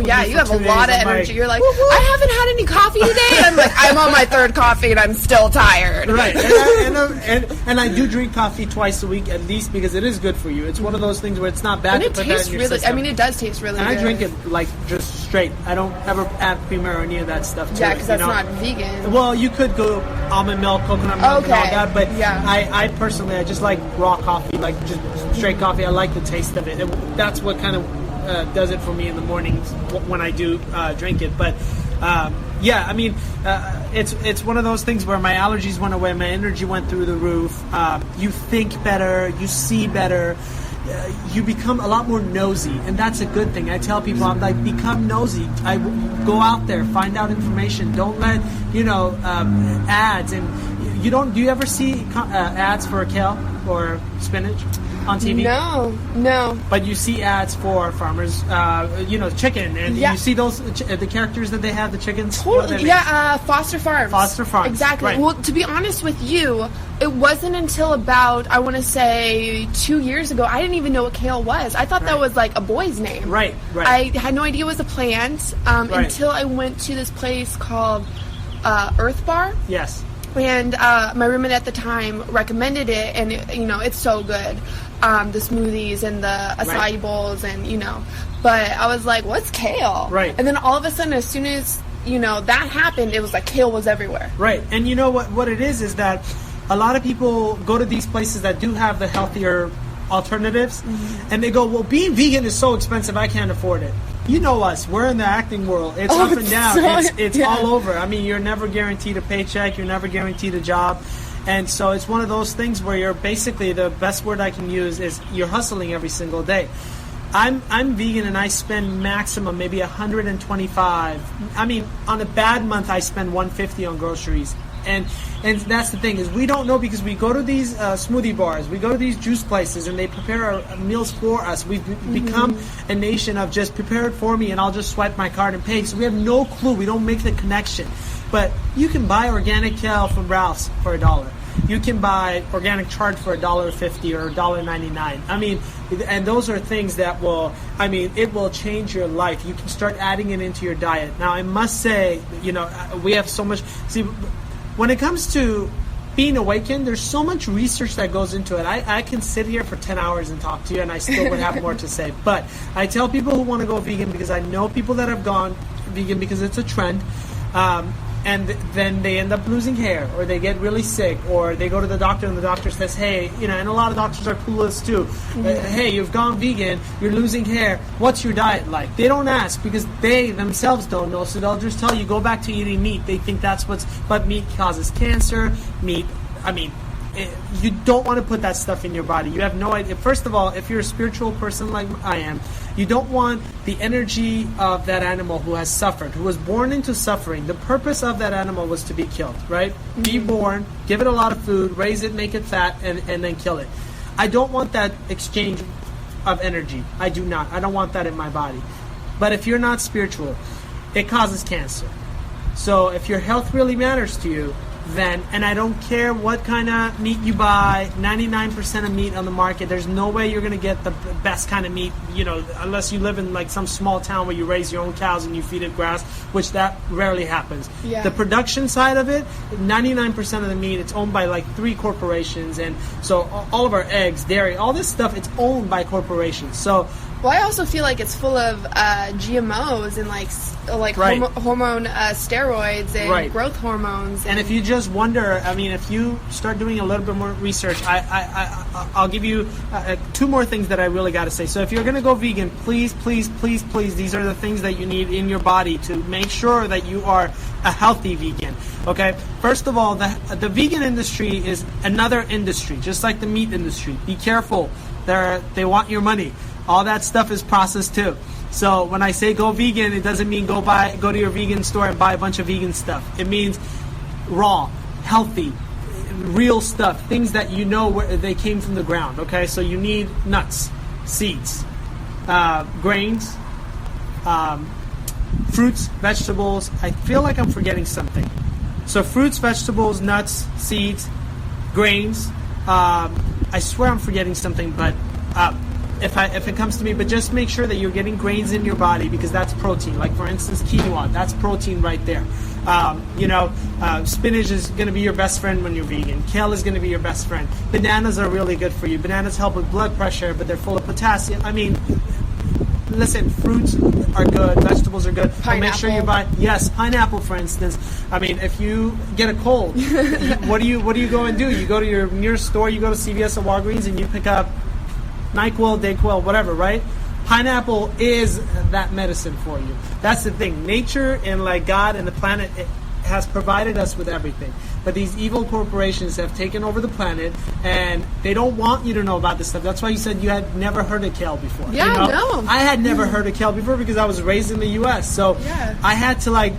a lot of energy. You're like, I haven't had any coffee today. I'm like, I'm on my third coffee and I'm still tired. Right, and I do drink coffee twice a week at least, because it is good for you. It's one of those things where it's not bad and to put that in your system. I mean, it does taste really and good. I drink it like just straight. I don't ever add creamer or any of that stuff to it. Yeah, because that's not vegan. Well, you could go almond milk, coconut milk, and all that, but I personally, I just like raw coffee, like just straight coffee. I like the taste of it. That's what kind of does it for me in the mornings when I do drink it. But I mean, it's one of those things where my allergies went away, my energy went through the roof. You think better, you see better, you become a lot more nosy, and that's a good thing. I tell people, I'm like, become nosy. Go out there, find out information. Don't let ads, and do you ever see ads for kale or spinach on TV? No. But you see ads for farmers, chicken, and you see those the characters that they have, the chickens. Totally. Foster Farms. Foster Farms. Exactly. Right. Well, to be honest with you, it wasn't until about, I want to say, 2 years ago, I didn't even know what kale was. I thought that was like a boy's name. Right. I had no idea it was a plant until I went to this place called Earth Bar. Yes. And my roommate at the time recommended it, and it's so good. The smoothies and the acai bowls, and but I was like, what's kale? Right. And then all of a sudden, as soon as that happened, it was like kale was everywhere. Right. And you know what it is that a lot of people go to these places that do have the healthier alternatives, and they go, well, being vegan is so expensive, I can't afford it. You know us, we're in the acting world. It's up and down. It's all over. I mean, you're never guaranteed a paycheck, you're never guaranteed a job. And so it's one of those things where you're basically, the best word I can use is you're hustling every single day. I'm vegan, and I spend maximum maybe $125. I mean, on a bad month, I spend $150 on groceries. And that's the thing, is we don't know, because we go to these smoothie bars, we go to these juice places, and they prepare our meals for us. We've become a nation of just prepare it for me and I'll just swipe my card and pay. So we have no clue. We don't make the connection. But you can buy organic kale from Ralph's for $1. You can buy organic chard for $1.50 or $1.99. I mean, and those are things that it will change your life. You can start adding it into your diet. Now, I must say, we have so much. See, when it comes to being awakened, there's so much research that goes into it. I can sit here for 10 hours and talk to you, and I still would have more to say. But I tell people who want to go vegan, because I know people that have gone vegan because it's a trend. And then they end up losing hair, or they get really sick, or they go to the doctor and the doctor says, hey, and a lot of doctors are clueless too. Hey, you've gone vegan, you're losing hair, what's your diet like? They don't ask, because they themselves don't know, so they'll just tell you, go back to eating meat. They think that's but meat causes cancer. You don't want to put that stuff in your body. You have no idea. First of all, if you're a spiritual person like I am, you don't want the energy of that animal who has suffered, who was born into suffering. The purpose of that animal was to be killed, right? Be born, give it a lot of food, raise it, make it fat, and then kill it. I don't want that exchange of energy. I do not. I don't want that in my body. But if you're not spiritual, it causes cancer. So if your health really matters to you, then, and I don't care what kind of meat you buy, 99% of meat on the market, there's no way you're going to get the best kind of meat, unless you live in like some small town where you raise your own cows and you feed it grass, which that rarely happens. Yeah. The production side of it, 99% of the meat, it's owned by like 3 corporations, and so all of our eggs, dairy, all this stuff, it's owned by corporations. So Well, I also feel like it's full of GMOs and Right. hormone steroids and Right. growth hormones. And if you just wonder, I mean, if you start doing a little bit more research, I'll give you 2 more things that I really got to say. So if you're going to go vegan, please, these are the things that you need in your body to make sure that you are a healthy vegan. Okay? First of all, the vegan industry is another industry, just like the meat industry. Be careful. They want your money. All that stuff is processed too. So when I say go vegan, it doesn't mean go to your vegan store and buy a bunch of vegan stuff. It means raw, healthy, real stuff, things that you know where they came from the ground. Okay, so you need nuts, seeds, grains, fruits, vegetables. I feel like I'm forgetting something. So fruits, vegetables, nuts, seeds, grains. I swear I'm forgetting something, but if it comes to me, but just make sure that you're getting grains in your body, because that's protein. Like for instance, quinoa, that's protein right there. Spinach is going to be your best friend when you're vegan. Kale is going to be your best friend. Bananas are really good for you. Bananas help with blood pressure, but they're full of potassium. I mean, listen, fruits are good, vegetables are good. But make sure you buy. Yes, pineapple, for instance. I mean, if you get a cold, what do you go and do? You go to your nearest store. You go to CVS or Walgreens, and you pick up NyQuil, DayQuil, whatever, right? Pineapple is that medicine for you. That's the thing. Nature and like God and the planet has provided us with everything. But these evil corporations have taken over the planet, and they don't want you to know about this stuff. That's why you said you had never heard of kale before. Yeah, no. I had never heard of kale before because I was raised in the U.S. So I had to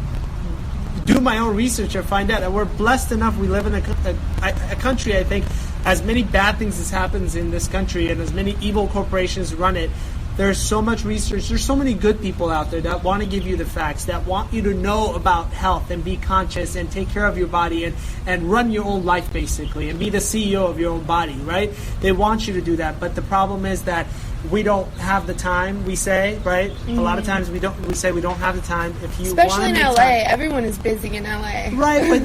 do my own research and find out. And we're blessed enough. We live in a country, I think, as many bad things as happens in this country and as many evil corporations run it, there's so much research, there's so many good people out there that want to give you the facts, that want you to know about health and be conscious and take care of your body and run your own life basically and be the CEO of your own body, right? They want you to do that, but the problem is that we don't have the time, we say, right? Mm-hmm. A lot of times we say we don't have the time. If you especially in LA, time, everyone is busy in LA. Right, but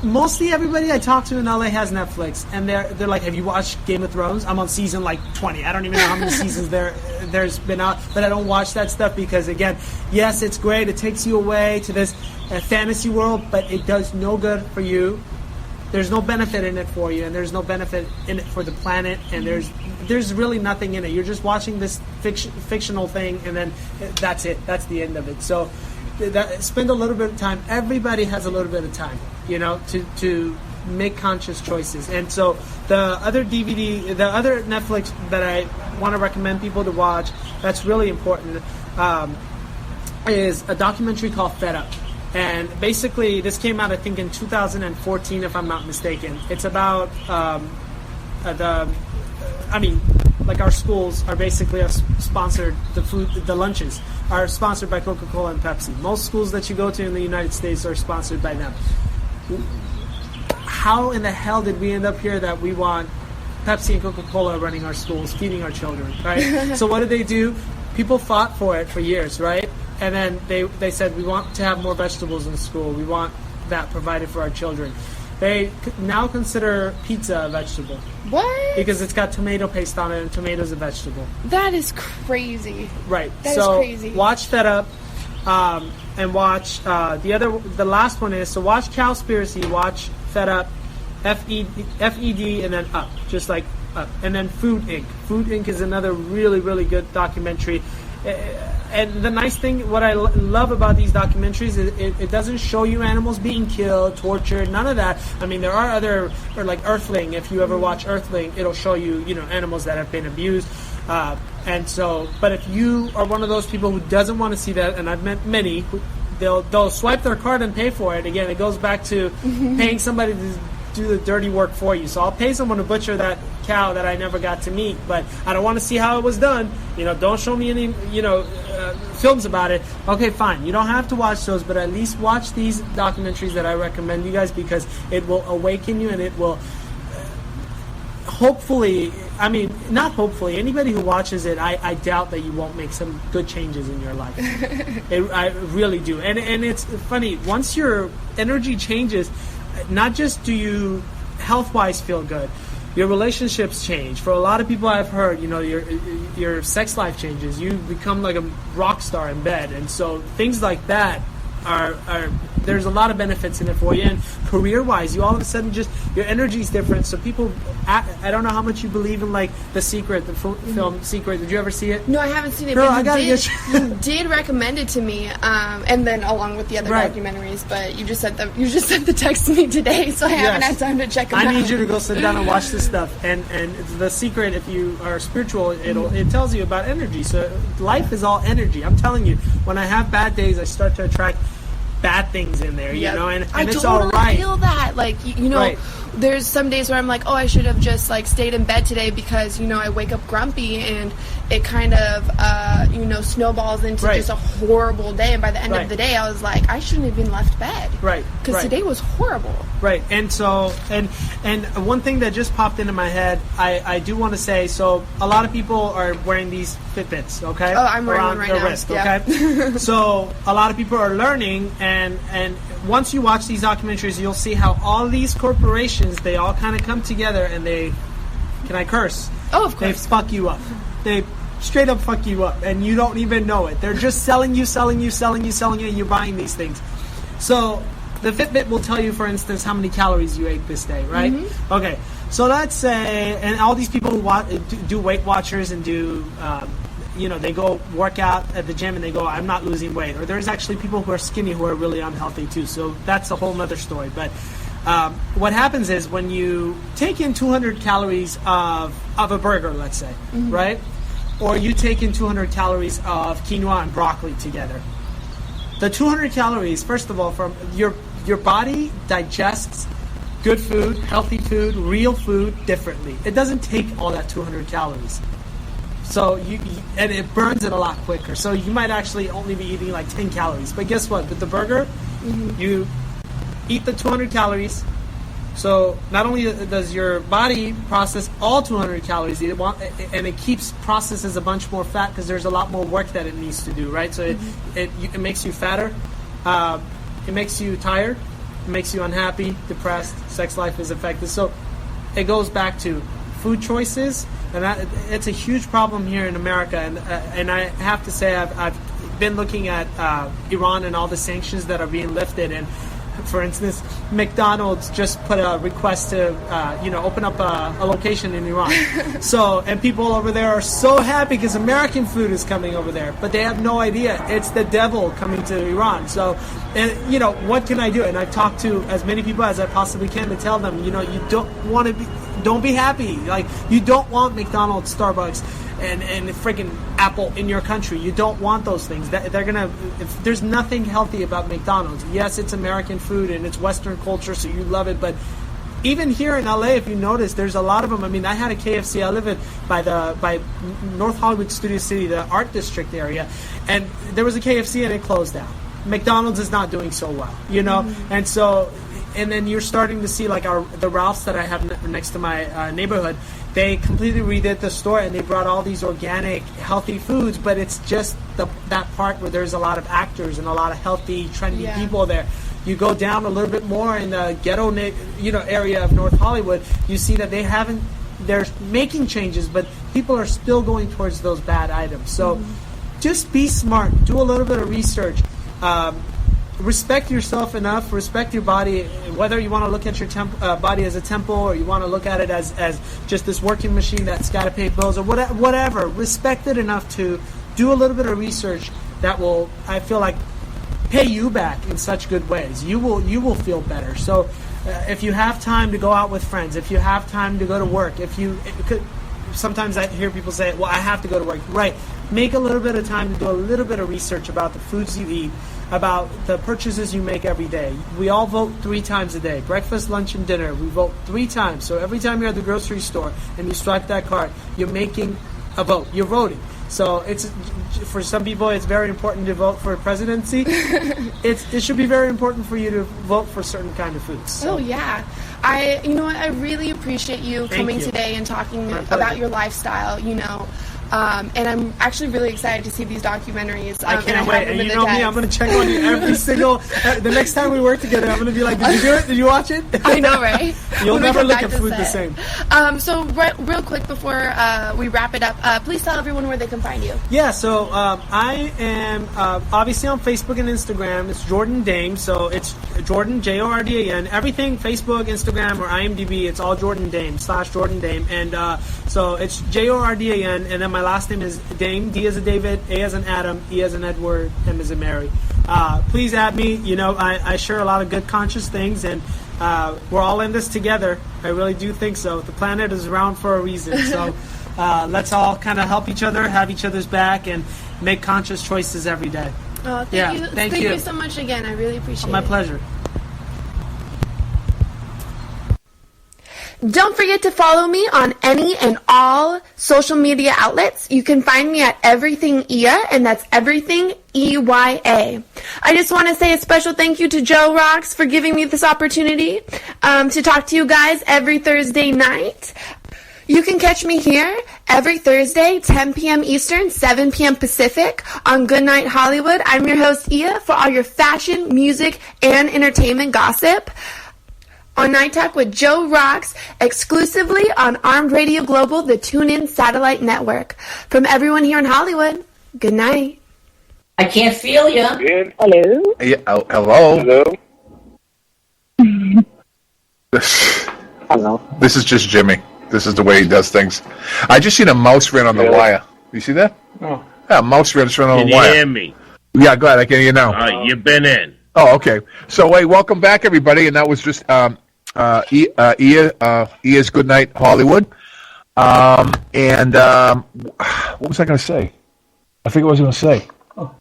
mostly everybody I talk to in LA has Netflix, and they're like, have you watched Game of Thrones? I'm on season 20. I don't even know how many seasons there's been out, but I don't watch that stuff because, again, yes, it's great. It takes you away to this fantasy world, but it does no good for you. There's no benefit in it for you, and there's no benefit in it for the planet, and there's really nothing in it. You're just watching this fictional thing, and then that's it. That's the end of it. So spend a little bit of time. Everybody has a little bit of time, to make conscious choices. And so the other Netflix that I want to recommend people to watch that's really important is a documentary called Fed Up. And basically, this came out, I think, in 2014, if I'm not mistaken. It's about our schools are basically sponsored, the lunches are sponsored by Coca-Cola and Pepsi. Most schools that you go to in the United States are sponsored by them. How in the hell did we end up here that we want Pepsi and Coca-Cola running our schools, feeding our children, right? So what did they do? People fought for it for years, right? And then they said, we want to have more vegetables in school. We want that provided for our children. They now consider pizza a vegetable. What? Because it's got tomato paste on it, and tomato's a vegetable. That is crazy. Right. That is crazy. Watch Fed Up, and watch the last one is, so watch Cowspiracy, watch Fed Up, F-E-D, and then Up, just like Up. And then Food Inc. Food Inc. is another really, really good documentary. And the nice thing, what I love about these documentaries is it doesn't show you animals being killed, tortured, none of that. I mean, there are other, or like Earthling, if you ever watch Earthling, it'll show you, animals that have been abused. And so, but if you are one of those people who doesn't want to see that, and I've met many, they'll swipe their card and pay for it. Again, it goes back to paying somebody to do the dirty work for you. So I'll pay someone to butcher that cow that I never got to meet, but I don't want to see how it was done. Don't show me any, films about it. Okay, fine. You don't have to watch those, but at least watch these documentaries that I recommend you guys, because it will awaken you, and it will hopefully, not hopefully, anybody who watches it, I doubt that you won't make some good changes in your life. I really do. And it's funny, once your energy changes, not just do you health-wise feel good, your relationships change. For a lot of people I've heard, your sex life changes. You become like a rock star in bed. And so things like that are there's a lot of benefits in it for you. And career-wise, you all of a sudden just, your energy is different. So people, I don't know how much you believe in like The Secret, the film Secret. Did you ever see it? No, I haven't seen it. Girl, but I gotta get you did recommend it to me, and then along with the other documentaries. But you just sent the text to me today, so I haven't had time to check them out. I need you to go sit down and watch this stuff. And The Secret, if you are spiritual, it tells you about energy. So life is all energy. I'm telling you, when I have bad days, I start to attract bad things in there, you know, and it's all right. I feel that, like, there's some days where I'm like, oh, I should have just like stayed in bed today because I wake up grumpy and it kind of snowballs into just a horrible day. And by the end of the day, I was like, I shouldn't have even left bed, because today was horrible. And so and one thing that just popped into my head, I do want to say, so a lot of people are wearing these Fitbits, okay? Oh, I'm wearing one right now. Wrist, okay? So a lot of people are learning, and once you watch these documentaries, you'll see how all these corporations, they all kind of come together and they, can I curse? Oh, of course. They fuck you up. They straight up fuck you up, and you don't even know it. They're just selling you, and you're buying these things. So the Fitbit will tell you, for instance, how many calories you ate this day, right? Mm-hmm. Okay, so let's say, and all these people who do Weight Watchers and do, they go work out at the gym and they go, I'm not losing weight. Or there's actually people who are skinny who are really unhealthy too. So that's a whole nother story. But what happens is when you take in 200 calories of a burger, let's say, right? Or you take in 200 calories of quinoa and broccoli together. The 200 calories, first of all, from your body digests good food, healthy food, real food differently. It doesn't take all that 200 calories. So and it burns it a lot quicker. So you might actually only be eating like 10 calories. But guess what? With the burger, you eat the 200 calories. So not only does your body process all 200 calories, and it processes a bunch more fat because there's a lot more work that it needs to do, right? So it makes you fatter, it makes you tired, it makes you unhappy, depressed, sex life is affected. So it goes back to food choices, and it's a huge problem here in America. And I have to say, I've been looking at Iran and all the sanctions that are being lifted. And for instance, McDonald's just put a request to open up a location in Iran. And people over there are so happy because American food is coming over there, but they have no idea it's the devil coming to Iran. So, and what can I do? And I've talked to as many people as I possibly can to tell them, you don't be happy. Like, you don't want McDonald's, Starbucks, and freaking Apple in your country. You don't want those things. There's nothing healthy about McDonald's. Yes, it's American food and it's Western culture, so you love it. But even here in LA, if you notice, there's a lot of them. I mean, I had a KFC. I live by North Hollywood Studio City, the art district area, and there was a KFC and it closed down. McDonald's is not doing so well, and so. And then you're starting to see like the Ralphs that I have next to my neighborhood. They completely redid the store and they brought all these organic, healthy foods. But it's just that part where there's a lot of actors and a lot of healthy, trendy people there. You go down a little bit more in the ghetto, area of North Hollywood. You see that they're making changes, but people are still going towards those bad items. So just be smart. Do a little bit of research. Respect yourself enough, respect your body, whether you want to look at your body as a temple or you want to look at it as just this working machine that's got to pay bills or whatever. Respect it enough to do a little bit of research that will, I feel like, pay you back in such good ways. You will feel better. So if you have time to go out with friends, if you have time to go to work, sometimes I hear people say, well, I have to go to work. Right. Make a little bit of time to do a little bit of research about the foods you eat, about the purchases you make every day. We all vote 3 times a day. Breakfast, lunch, and dinner. We vote 3 times. So every time you're at the grocery store and you swipe that card, you're making a vote. You're voting. So for some people, it's very important to vote for presidency. It should be very important for you to vote for certain kind of foods. So. Oh, yeah. I really appreciate you coming today and talking about your lifestyle. And I'm actually really excited to see these documentaries. I can't wait. And you know me, I'm going to check on you every single... the next time we work together, I'm going to be like, did you do it? Did you watch it? I know, right? You'll never look at food the same. So real quick before we wrap it up, please tell everyone where they can find you. Yeah, so I am obviously on Facebook and Instagram. It's Jordan DAEM, so it's Jordan, Jordan. Everything, Facebook, Instagram, or IMDb, it's all Jordan DAEM, /Jordan DAEM. And so it's Jordan, and then my last name is DAEM, D as in David, A as in Adam, E as in Edward, M as in Mary. Please add me. You know, I share a lot of good conscious things, and we're all in this together. I really do think so. The planet is round for a reason, so let's all kind of help each other, have each other's back, and make conscious choices every day. Oh, thank you so much again. I really appreciate it. My pleasure. Don't forget to follow me on any and all social media outlets. You can find me at Everything EYA, and that's Everything EYA. I just want to say a special thank you to JoeRoxx for giving me this opportunity to talk to you guys every Thursday night. You can catch me here every Thursday, 10 p.m. Eastern, 7 p.m. Pacific on Goodnight Hollywood. I'm your host, Iya, for all your fashion, music, and entertainment gossip on Night Talk with JoeRoxx, exclusively on Armed Radio Global, the TuneIn satellite network. From everyone here in Hollywood, good night. I can't feel you. Hello. Yeah, hello. Hello. This is just Jimmy. This is the way he does things. I just seen a mouse ran on the wire. You see that? Oh. Yeah, a mouse ran on the wire. Can you hear me? Yeah, go ahead. I can hear you now. You've been in. Oh, okay. So, hey, welcome back, everybody. And that was just EYA'S Goodnight Hollywood. What was I going to say? I forget what I was going to say. I'm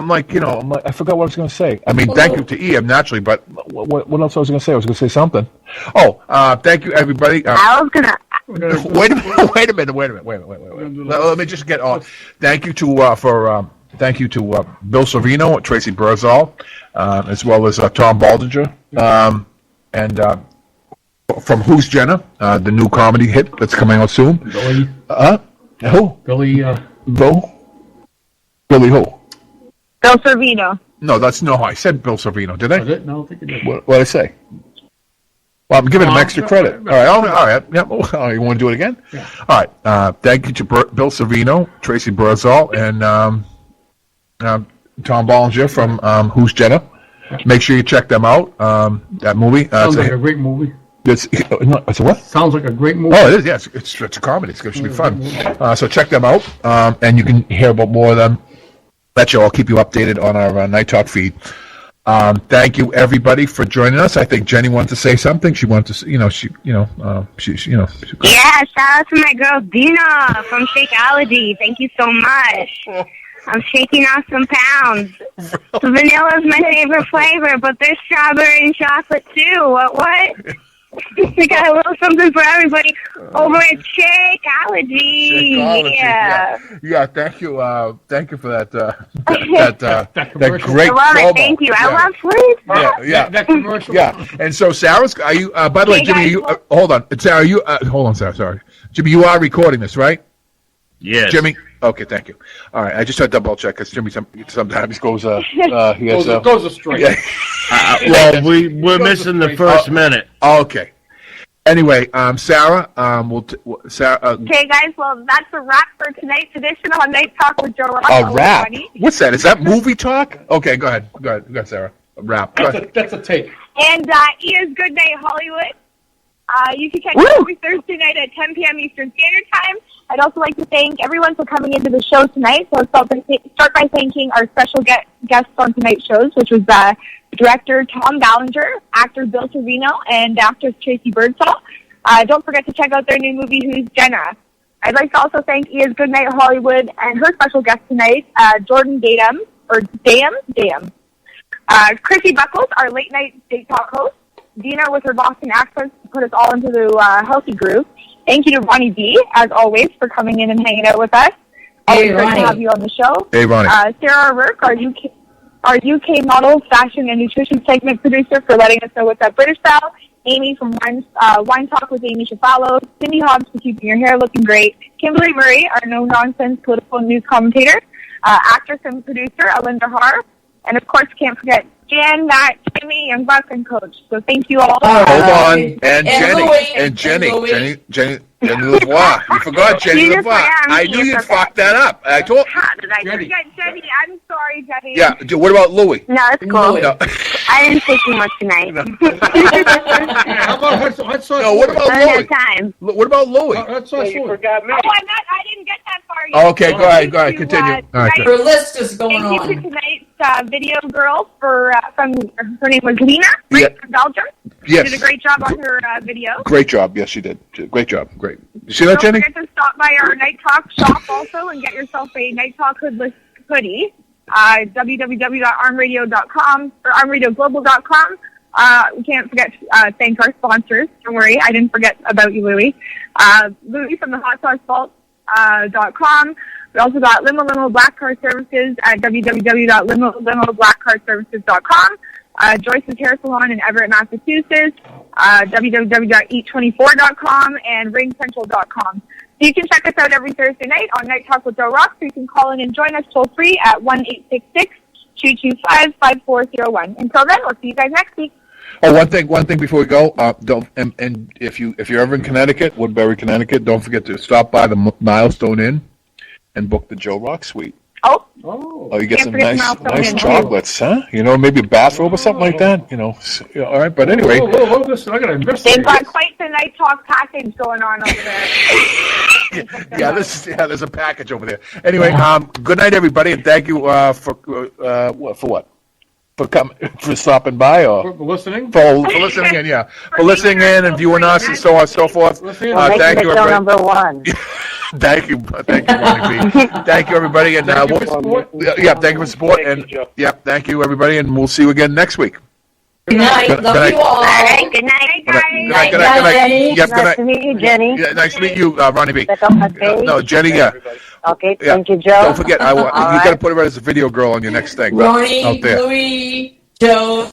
like, I forgot what I was going to say. I mean, thank you to EM, naturally, but what else I was going to say? I was going to say something. Thank you, everybody. I was going to... Wait a minute. Let me just get on. Thank you to Bill Sorvino, Tracy Birdsall, as well as Tom Baldinger, and from Who's Jenna, the new comedy hit that's coming out soon. Billy. Who? Billy who? Bill Sorvino. No, I said Bill Sorvino, did I? No, I don't think you did. What did I say? Well, I'm giving him extra credit. All right. Yeah. You want to do it again? Yeah. All right. Thank you to Bill Sorvino, Tracy Birdsall, and Tom Ballinger from Who's Jenna. Make sure you check them out. That movie. Sounds like a great movie. It's a what? Sounds like a great movie. Oh, it is. Yes, it's a comedy. It should be fun. So check them out, and you can hear about more of them. I'll keep you updated on our Night Talk feed. Thank you, everybody, for joining us. I think Jenny wanted to say something. She wanted to, Yeah, shout out to my girl Dena from Shakeology. Thank you so much. I'm shaking off some pounds. Vanilla is my favorite flavor, but there's strawberry and chocolate too. What? We got a little something for everybody over at Shakeology. Yeah. Thank you for that. that great. I love it. Thank you. I love food. Yeah. That commercial. Yeah. And so Sarah's. Are you? By the way, Jimmy. Hold on. Sarah, you. Hold on, Sarah. Sorry, Jimmy. You are recording this, right? Yes. Jimmy. Okay. Thank you. All right. I just had to double check because Jimmy sometimes goes. He has. Goes astray. Yeah. Well, we're missing the first minute. Okay. Anyway, Sarah, Sarah. Okay, guys. Well, that's a wrap for tonight's edition on Night Talk with JoeRoxx. A wrap? What's that? Is that movie talk? Okay, go ahead, Sarah. A wrap. That's a take. And EYA'S Goodnight Hollywood. You can catch it every Thursday night at 10 p.m. Eastern Standard Time. I'd also like to thank everyone for coming into the show tonight. So I'll start by thanking our special guests on tonight's shows, which was director Tom Ballinger, actor Bill Sorvino, and actress Tracey Birdsall. Don't forget to check out their new movie, Who's Jenna? I'd like to also thank EYA'S Goodnight Hollywood and her special guest tonight, Jordan DAEM. Chrissy Buckles, our late night date talk host. Dena with her Boston accent to put us all into the healthy groove. Thank you to Ronny B, as always, for coming in and hanging out with us. Always great to have you on the show. Hey, Ronny. Sarah O'Rourke, our UK model, fashion, and nutrition segment producer, for letting us know what's at British Style. Aimee from Wine Talk with Aimee Chiofalo, Cindi Hobbs for keeping your hair looking great, Kimberly Murray, our no-nonsense political news commentator, actress and producer Alinda Harr, and of course can't forget Jan, Matt, Jimmy, Young Buck, and Coach. So thank you all. Hold on. And Jenny. Jenny Lavoie. You forgot Jenny Lavoie. I knew you'd fuck that up. I told How did I forget Jenny? I'm sorry, Jenny. Yeah. What about Louie? No, it's cool. No. I didn't take too much tonight. How about hot sauce? No, what about I don't Louie? have time. What about Louie? Hot sauce. You forgot me. Oh, I didn't get that far yet. Okay, go ahead. Continue. All right, Her list is going Thank on. you to tonight's video girl from her name was Lena, right, Yeah. from Belgium. Yes. She did a great job on her video. Great job. Yes, she did. Great job. Great. You see that, Jenny? Don't forget to stop by our Night Talk shop also and get yourself a Night Talk hoodless hoodie. www.armradio.com or armradioglobal.com. We can't forget to thank our sponsors. Don't worry, I didn't forget about you, Louie. Louie from the hotsaucevault.com. We also got Limo Black Car Services at www.limoblackcarservices.com. Joyce's Hair Salon in Everett, Massachusetts. www.eat24.com and ringcentral.com. So you can check us out every Thursday night on Night Talk with JoeRoxx. So you can call in and join us toll free at 1-866-225-5401. Until then, we'll see you guys next week. Oh, one thing before we go. Don't and if you're ever in Connecticut, Woodbury, Connecticut, don't forget to stop by the Milestone Inn and book the JoeRoxx suite. Oh, you get Can't some forget nice Milestone Inn. chocolates, huh? You know, maybe a bathrobe or something like that. You know, all right. But anyway, I gotta investigate. They've got quite the Night Talk package going on over there. there's a package over there. Anyway, good night, everybody, and thank you for what? For stopping by or For listening? for listening in, for listening in and viewing us and so on and so forth. Thank you, everybody. Number one. Thank you, Ronny B. Thank you, everybody, and thank you for support, and thank you, everybody, and we'll see you again next week. Good night. Love you all. All right, good night, guys. Good night. Yep, good Nice night. to meet you, Jenny. Yeah, nice to meet you, Ronny B. Check out my page. No, Jenny. Yeah. Okay, Yeah. thank you, Joe. Don't forget, you got to put her as a video girl on your next thing. Ronny, out there. Louie, Joe.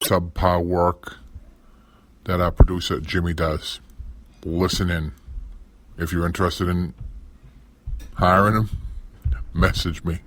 Subpar work that our producer Jimmy does. Listen in. If you're interested in hiring him, message me.